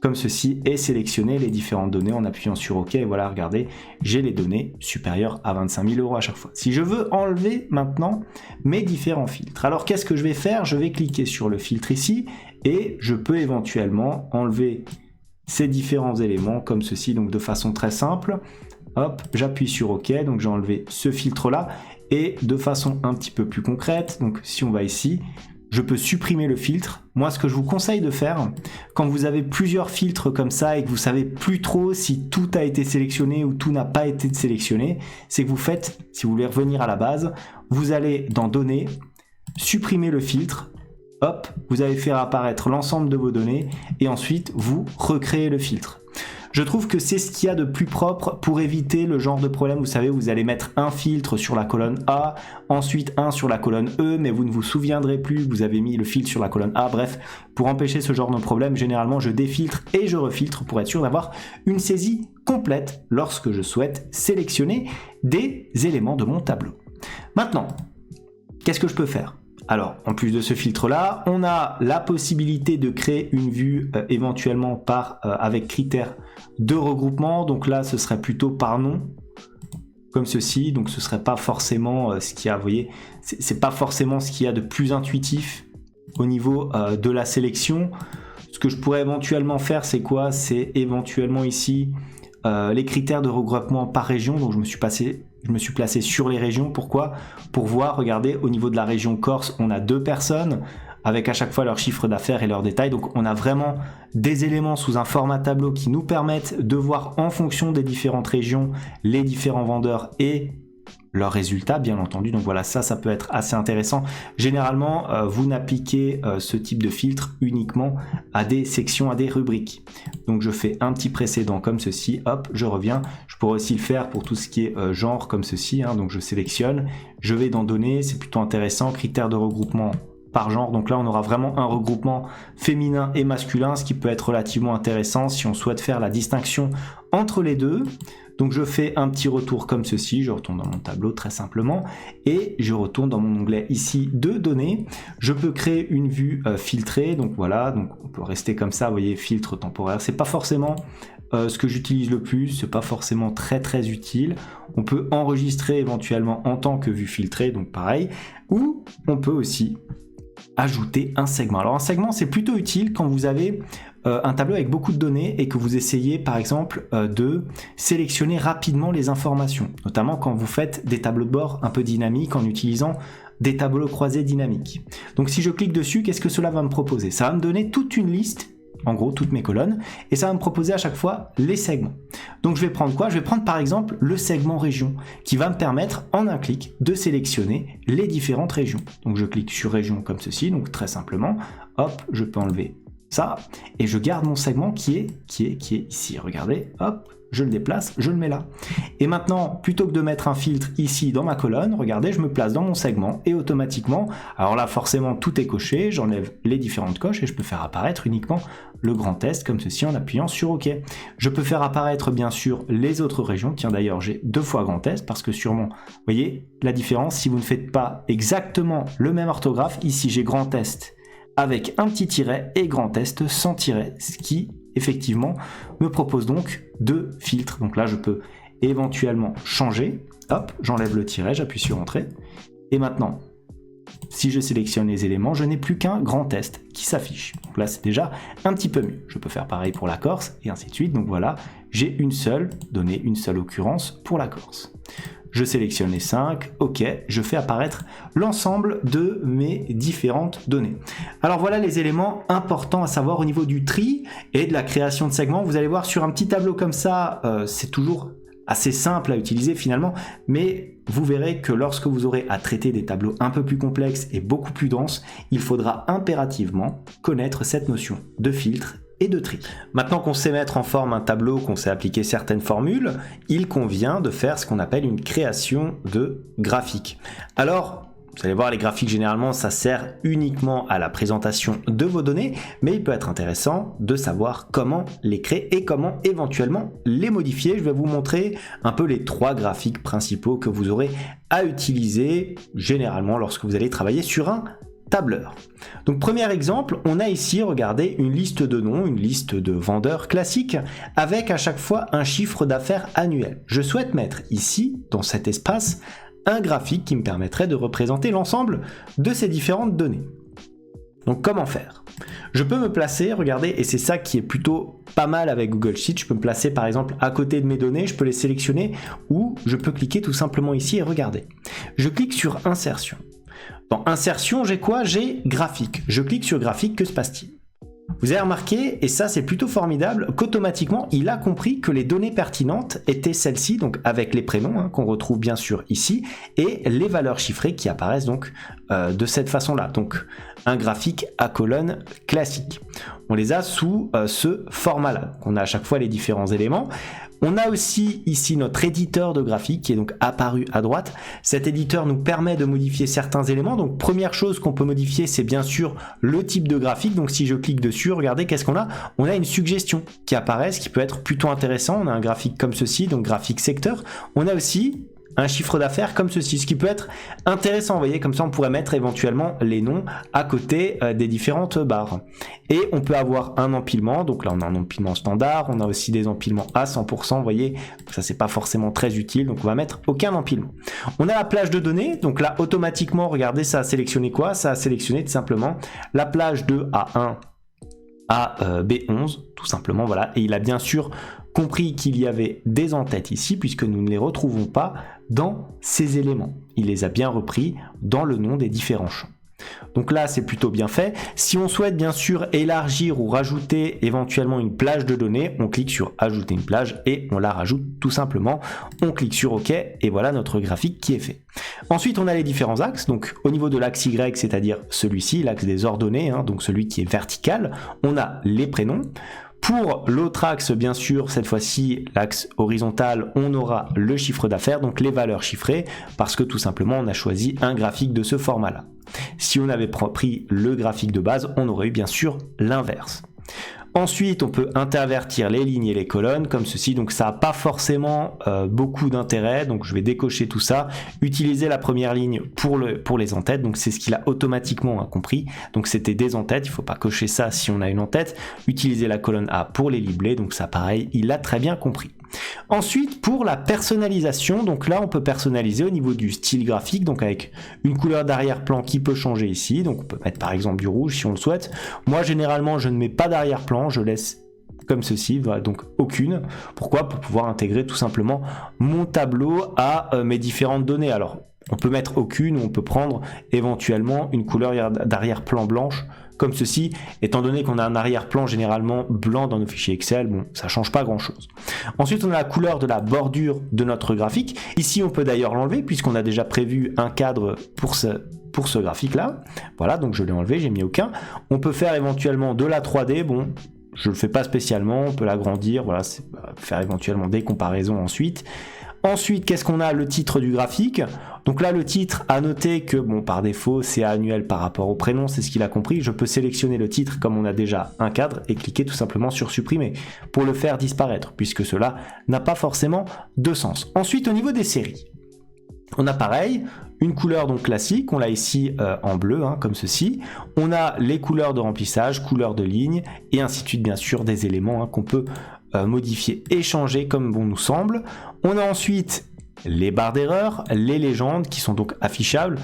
comme ceci, et sélectionner les différentes données en appuyant sur OK. Et voilà, regardez, j'ai les données supérieures à 25 000 € à chaque fois. Si je veux enlever maintenant mes différents filtres, alors qu'est-ce que je vais faire ? Je vais cliquer sur le filtre ici, et je peux éventuellement enlever ces différents éléments comme ceci, donc de façon très simple. Hop, j'appuie sur OK, donc j'ai enlevé ce filtre là et de façon un petit peu plus concrète, donc si on va ici, je peux supprimer le filtre. Moi, ce que je vous conseille de faire, quand vous avez plusieurs filtres comme ça et que vous savez plus trop si tout a été sélectionné ou tout n'a pas été sélectionné, c'est que vous faites, si vous voulez revenir à la base, vous allez dans Données, supprimer le filtre. Hop, vous allez faire apparaître l'ensemble de vos données et ensuite vous recréez le filtre. Je trouve que c'est ce qu'il y a de plus propre pour éviter le genre de problème. Vous savez, vous allez mettre un filtre sur la colonne A, ensuite un sur la colonne E, mais vous ne vous souviendrez plus que vous avez mis le filtre sur la colonne A. Bref, pour empêcher ce genre de problème, généralement je défiltre et je refiltre pour être sûr d'avoir une saisie complète lorsque je souhaite sélectionner des éléments de mon tableau. Maintenant, qu'est-ce que je peux faire ? Alors, en plus de ce filtre-là, on a la possibilité de créer une vue éventuellement avec critères de regroupement. Donc là, ce serait plutôt par nom, comme ceci. Donc ce serait pas forcément ce qu'il y a, vous voyez, c'est pas forcément ce qu'il y a de plus intuitif au niveau de la sélection. Ce que je pourrais éventuellement faire, c'est quoi ? C'est éventuellement ici les critères de regroupement par région. Donc je me suis placé sur les régions. Pourquoi ? Pour voir, regardez, au niveau de la région Corse, on a 2 personnes avec à chaque fois leur chiffre d'affaires et leurs détails. Donc on a vraiment des éléments sous un format tableau qui nous permettent de voir en fonction des différentes régions les différents vendeurs et leurs résultats, bien entendu. Donc voilà, ça peut être assez intéressant. Généralement, vous n'appliquez ce type de filtre uniquement à des sections, à des rubriques. Donc je fais un petit précédent comme ceci, hop, je reviens. Je pourrais aussi le faire pour tout ce qui est genre comme ceci. Donc je sélectionne, je vais dans données, c'est plutôt intéressant. Critères de regroupement, par genre. Donc là, on aura vraiment un regroupement féminin et masculin, ce qui peut être relativement intéressant si on souhaite faire la distinction entre les deux. Donc je fais un petit retour comme ceci, je retourne dans mon tableau très simplement et je retourne dans mon onglet ici de données. Je peux créer une vue filtrée, donc voilà, donc on peut rester comme ça, vous voyez, filtre temporaire. C'est pas forcément ce que j'utilise le plus, c'est pas forcément très utile. On peut enregistrer éventuellement en tant que vue filtrée, donc pareil, ou on peut aussi ajouter un segment. Alors un segment, c'est plutôt utile quand vous avez un tableau avec beaucoup de données et que vous essayez par exemple de sélectionner rapidement les informations, notamment quand vous faites des tableaux de bord un peu dynamiques en utilisant des tableaux croisés dynamiques. Donc si je clique dessus, qu'est-ce que cela va me proposer? Ça va me donner toute une liste, en gros toutes mes colonnes, et ça va me proposer à chaque fois les segments. Donc je vais prendre quoi? Je vais prendre par exemple le segment région, qui va me permettre en un clic de sélectionner les différentes régions. Donc je clique sur région comme ceci, donc très simplement, hop, je peux enlever ça, et je garde mon segment qui est ici. Regardez, hop, je le déplace, je le mets là. Et maintenant, plutôt que de mettre un filtre ici dans ma colonne, regardez, je me place dans mon segment et automatiquement, alors là forcément tout est coché, j'enlève les différentes coches et je peux faire apparaître uniquement le grand test comme ceci en appuyant sur OK. Je peux faire apparaître bien sûr les autres régions. Tiens d'ailleurs, j'ai 2 fois grand test parce que sûrement, vous voyez la différence si vous ne faites pas exactement le même orthographe. Ici j'ai grand test avec un petit tiret et grand test sans tiret, ce qui effectivement me propose donc 2 filtres. Donc là je peux éventuellement changer, hop, j'enlève le tiret, j'appuie sur Entrée, et maintenant si je sélectionne les éléments, je n'ai plus qu'un grand test qui s'affiche. Donc là c'est déjà un petit peu mieux. Je peux faire pareil pour la Corse et ainsi de suite. Donc voilà, j'ai une seule donnée, une seule occurrence pour la Corse. Je sélectionne les 5, OK, je fais apparaître l'ensemble de mes différentes données. Alors voilà les éléments importants à savoir au niveau du tri et de la création de segments. Vous allez voir sur un petit tableau comme ça, c'est toujours assez simple à utiliser finalement, mais vous verrez que lorsque vous aurez à traiter des tableaux un peu plus complexes et beaucoup plus denses, il faudra impérativement connaître cette notion de filtre et de tri. Maintenant qu'on sait mettre en forme un tableau, qu'on sait appliquer certaines formules, il convient de faire ce qu'on appelle une création de graphique. Alors, vous allez voir, les graphiques généralement ça sert uniquement à la présentation de vos données, mais il peut être intéressant de savoir comment les créer et comment éventuellement les modifier. Je vais vous montrer un peu les 3 graphiques principaux que vous aurez à utiliser généralement lorsque vous allez travailler sur un tableur. Donc premier exemple, on a ici, regardez, une liste de noms, une liste de vendeurs classiques avec à chaque fois un chiffre d'affaires annuel. Je souhaite mettre ici, dans cet espace, un graphique qui me permettrait de représenter l'ensemble de ces différentes données. Donc comment faire? Je peux me placer, regardez, et c'est ça qui est plutôt pas mal avec Google Sheets, je peux me placer par exemple à côté de mes données, je peux les sélectionner ou je peux cliquer tout simplement ici et regardez. Je clique sur Insertion. Dans Insertion, j'ai quoi? J'ai Graphique. Je clique sur Graphique, que se passe-t-il? Vous avez remarqué, et ça c'est plutôt formidable, qu'automatiquement il a compris que les données pertinentes étaient celles-ci, donc avec les prénoms qu'on retrouve bien sûr ici, et les valeurs chiffrées qui apparaissent donc de cette façon-là. Donc un graphique à colonne classique. On les a sous ce format-là. On a à chaque fois les différents éléments. On a aussi ici notre éditeur de graphique qui est donc apparu à droite. Cet éditeur nous permet de modifier certains éléments. Donc première chose qu'on peut modifier, c'est bien sûr le type de graphique. Donc si je clique dessus, regardez qu'est-ce qu'on a. On a une suggestion qui apparaît, ce qui peut être plutôt intéressant. On a un graphique comme ceci, donc graphique secteur. On a aussi un chiffre d'affaires comme ceci, ce qui peut être intéressant, vous voyez, comme ça on pourrait mettre éventuellement les noms à côté des différentes barres. Et on peut avoir un empilement, donc là on a un empilement standard, on a aussi des empilements à 100%, vous voyez, ça c'est pas forcément très utile, donc on va mettre aucun empilement. On a la plage de données, donc là automatiquement, regardez, ça a sélectionné quoi? Ça a sélectionné tout simplement la plage de A1 à B11, tout simplement, voilà, et il a bien sûr compris qu'il y avait des en-têtes ici, puisque nous ne les retrouvons pas dans ces éléments. Il les a bien repris dans le nom des différents champs. Donc là, c'est plutôt bien fait. Si on souhaite bien sûr élargir ou rajouter éventuellement une plage de données, on clique sur Ajouter une plage et on la rajoute tout simplement. On clique sur OK et voilà notre graphique qui est fait. Ensuite, on a les différents axes. Donc au niveau de l'axe Y, c'est-à-dire celui-ci, l'axe des ordonnées, donc celui qui est vertical, on a les prénoms. Pour l'autre axe, bien sûr, cette fois-ci, l'axe horizontal, on aura le chiffre d'affaires, donc les valeurs chiffrées, parce que tout simplement, on a choisi un graphique de ce format-là. Si on avait pris le graphique de base, on aurait eu bien sûr l'inverse. Ensuite, on peut intervertir les lignes et les colonnes comme ceci, donc ça n'a pas forcément beaucoup d'intérêt, donc je vais décocher tout ça. Utiliser la première ligne pour les en-têtes, donc c'est ce qu'il a automatiquement compris, donc c'était des en-têtes, il ne faut pas cocher ça si on a une en-tête. Utiliser la colonne A pour les liblés, donc ça pareil, il l'a très bien compris. Ensuite, pour la personnalisation, donc là on peut personnaliser au niveau du style graphique, donc avec une couleur d'arrière-plan qui peut changer ici, donc on peut mettre par exemple du rouge si on le souhaite. Moi généralement je ne mets pas d'arrière-plan, je laisse comme ceci, voilà, donc aucune. Pourquoi? Pour pouvoir intégrer tout simplement mon tableau à mes différentes données. Alors on peut mettre aucune, ou on peut prendre éventuellement une couleur d'arrière-plan blanche comme ceci, étant donné qu'on a un arrière-plan généralement blanc dans nos fichiers Excel, bon, ça change pas grand-chose. Ensuite, on a la couleur de la bordure de notre graphique. Ici, on peut d'ailleurs l'enlever puisqu'on a déjà prévu un cadre pour ce graphique-là. Voilà, donc je l'ai enlevé, j'ai mis aucun. On peut faire éventuellement de la 3D, bon, je le fais pas spécialement, on peut l'agrandir, voilà, faire éventuellement des comparaisons ensuite. Ensuite, qu'est-ce qu'on a? Le titre du graphique. Donc là, le titre, à noter que, bon, par défaut, c'est annuel par rapport au prénom, c'est ce qu'il a compris. Je peux sélectionner le titre comme on a déjà un cadre et cliquer tout simplement sur supprimer pour le faire disparaître, puisque cela n'a pas forcément de sens. Ensuite, au niveau des séries, on a pareil, une couleur donc classique, on l'a ici en bleu, comme ceci. On a les couleurs de remplissage, couleurs de ligne, et ainsi de suite, bien sûr, des éléments qu'on peut modifier et changer comme bon nous semble. On a ensuite les barres d'erreur, les légendes qui sont donc affichables.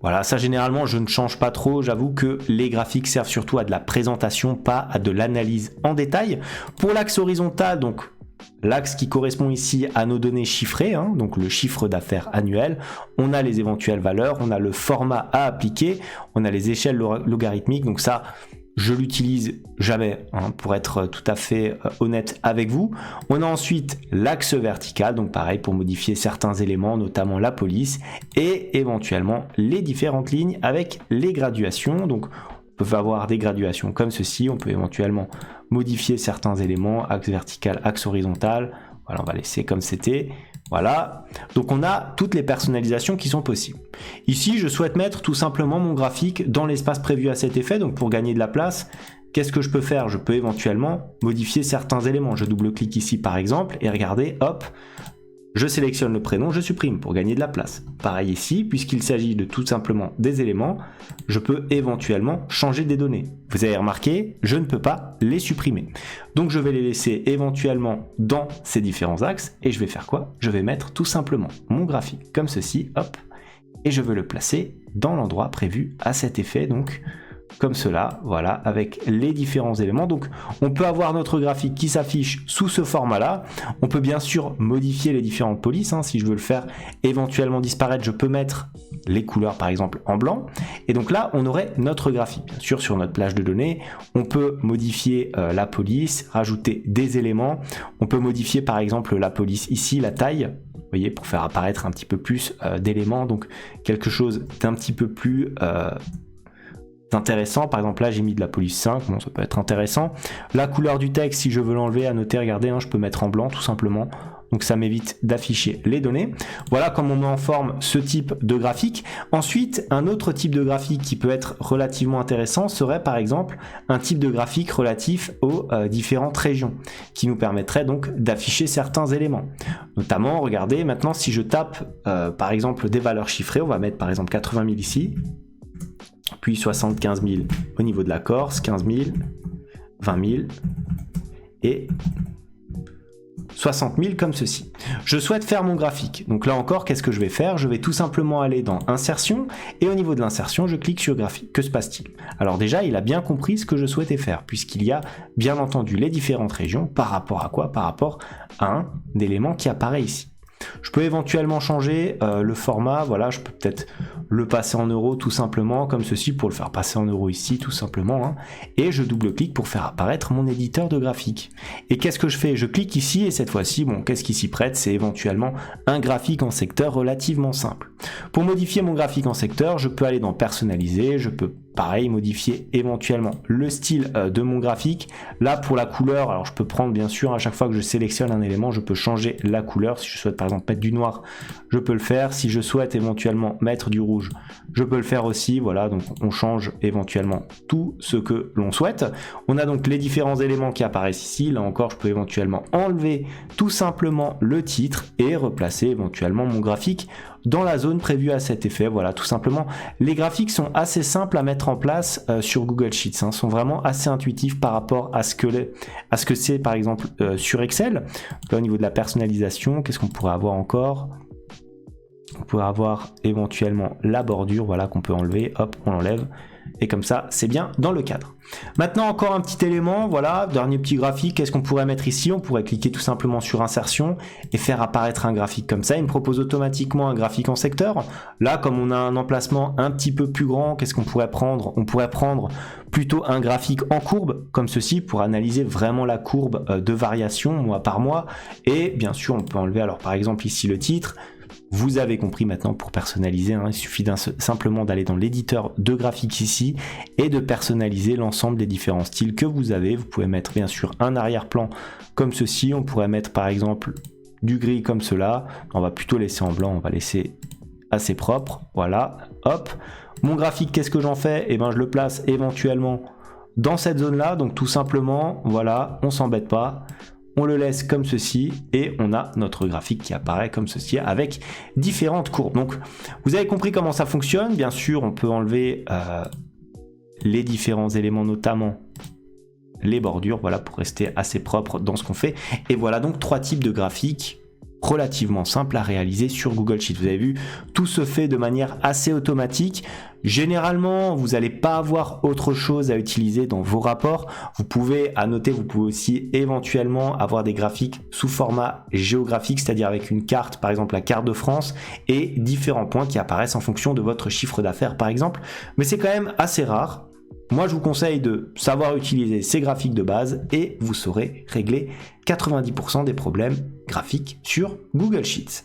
Voilà, ça généralement je ne change pas trop, j'avoue que les graphiques servent surtout à de la présentation, pas à de l'analyse en détail. Pour l'axe horizontal, donc l'axe qui correspond ici à nos données chiffrées, donc le chiffre d'affaires annuel, on a les éventuelles valeurs, on a le format à appliquer, on a les échelles logarithmiques, donc ça je l'utilise jamais, pour être tout à fait honnête avec vous. On a ensuite l'axe vertical, donc pareil pour modifier certains éléments, notamment la police, et éventuellement les différentes lignes avec les graduations. Donc on peut avoir des graduations comme ceci, on peut éventuellement modifier certains éléments, axe vertical, axe horizontal. Voilà, on va laisser comme c'était. Voilà, donc on a toutes les personnalisations qui sont possibles. Ici, je souhaite mettre tout simplement mon graphique dans l'espace prévu à cet effet, donc pour gagner de la place, qu'est-ce que je peux faire? Je peux éventuellement modifier certains éléments. Je double-clique ici par exemple, et regardez, hop, je sélectionne le prénom, je supprime pour gagner de la place. Pareil ici, puisqu'il s'agit de tout simplement des éléments, je peux éventuellement changer des données. Vous avez remarqué, je ne peux pas les supprimer. Donc je vais les laisser éventuellement dans ces différents axes, et je vais faire quoi? Je vais mettre tout simplement mon graphique comme ceci, hop, et je veux le placer dans l'endroit prévu à cet effet, donc comme cela, voilà, avec les différents éléments. Donc on peut avoir notre graphique qui s'affiche sous ce format là. On peut bien sûr modifier les différentes polices, si je veux le faire éventuellement disparaître, je peux mettre les couleurs par exemple en blanc, et donc là on aurait notre graphique. Bien sûr, sur notre plage de données on peut modifier la police, rajouter des éléments, on peut modifier par exemple la police ici, la taille, vous voyez, pour faire apparaître un petit peu plus d'éléments, donc quelque chose d'un petit peu plus intéressant. Par exemple là j'ai mis de la police 5, bon ça peut être intéressant. La couleur du texte, si je veux l'enlever, à noter, regardez, je peux mettre en blanc tout simplement, donc ça m'évite d'afficher les données. Voilà comment on met en forme ce type de graphique. Ensuite, un autre type de graphique qui peut être relativement intéressant serait par exemple un type de graphique relatif aux différentes régions, qui nous permettrait donc d'afficher certains éléments. Notamment, regardez, maintenant si je tape par exemple des valeurs chiffrées, on va mettre par exemple 80 000 ici, puis 75 000 au niveau de la Corse, 15 000, 20 000 et 60 000 comme ceci. Je souhaite faire mon graphique. Donc là encore, qu'est-ce que je vais faire? Je vais tout simplement aller dans Insertion, et au niveau de l'insertion, je clique sur Graphique. Que se passe-t-il? Alors déjà, il a bien compris ce que je souhaitais faire, puisqu'il y a bien entendu les différentes régions. Par rapport à quoi? Par rapport à un élément qui apparaît ici. Je peux éventuellement changer le format, voilà, je peux peut-être le passer en euros tout simplement, comme ceci, pour le faire passer en euros ici tout simplement, et je double-clique pour faire apparaître mon éditeur de graphique. Et qu'est-ce que je fais? Je clique ici, et cette fois-ci, bon, qu'est-ce qui s'y prête? C'est éventuellement un graphique en secteur relativement simple. Pour modifier mon graphique en secteur, je peux aller dans Personnaliser, je peux pareil, modifier éventuellement le style de mon graphique. Là, pour la couleur, alors je peux prendre bien sûr, à chaque fois que je sélectionne un élément, je peux changer la couleur. Si je souhaite par exemple mettre du noir, je peux le faire. Si je souhaite éventuellement mettre du rouge, je peux le faire aussi. Voilà, donc on change éventuellement tout ce que l'on souhaite. On a donc les différents éléments qui apparaissent ici. Là encore, je peux éventuellement enlever tout simplement le titre et replacer éventuellement mon graphique dans la zone prévue à cet effet. Voilà, tout simplement. Les graphiques sont assez simples à mettre en place sur Google Sheets, sont vraiment assez intuitifs par rapport à ce que c'est par exemple sur Excel. Là, au niveau de la personnalisation, qu'est-ce qu'on pourrait avoir encore? On pourrait avoir éventuellement la bordure, voilà, qu'on peut enlever, hop, on l'enlève. Et comme ça, c'est bien dans le cadre. Maintenant, encore un petit élément, voilà, dernier petit graphique, qu'est-ce qu'on pourrait mettre ici? On pourrait cliquer tout simplement sur insertion et faire apparaître un graphique comme ça. Il me propose automatiquement un graphique en secteur. Là, comme on a un emplacement un petit peu plus grand, qu'est-ce qu'on pourrait prendre? On pourrait prendre plutôt un graphique en courbe, comme ceci, pour analyser vraiment la courbe de variation mois par mois. Et bien sûr, on peut enlever, alors par exemple ici le titre. Vous avez compris maintenant, pour personnaliser, il suffit simplement d'aller dans l'éditeur de graphiques ici et de personnaliser l'ensemble des différents styles que vous avez. Vous pouvez mettre bien sûr un arrière-plan comme ceci, on pourrait mettre par exemple du gris comme cela. On va plutôt laisser en blanc, on va laisser assez propre. Voilà, hop. Mon graphique, qu'est-ce que j'en fais? Eh ben, je le place éventuellement dans cette zone-là. Donc tout simplement, voilà, on s'embête pas. On le laisse comme ceci et on a notre graphique qui apparaît comme ceci avec différentes courbes. Donc vous avez compris comment ça fonctionne. Bien sûr, on peut enlever les différents éléments, notamment les bordures, voilà, pour rester assez propre dans ce qu'on fait. Et voilà donc 3 types de graphiques relativement simples à réaliser sur Google Sheets. Vous avez vu, tout se fait de manière assez automatique. Généralement, vous n'allez pas avoir autre chose à utiliser dans vos rapports. Vous pouvez, à noter, vous pouvez aussi éventuellement avoir des graphiques sous format géographique, c'est-à-dire avec une carte, par exemple la carte de France, et différents points qui apparaissent en fonction de votre chiffre d'affaires, par exemple. Mais c'est quand même assez rare. Moi, je vous conseille de savoir utiliser ces graphiques de base et vous saurez régler 90% des problèmes graphiques sur Google Sheets.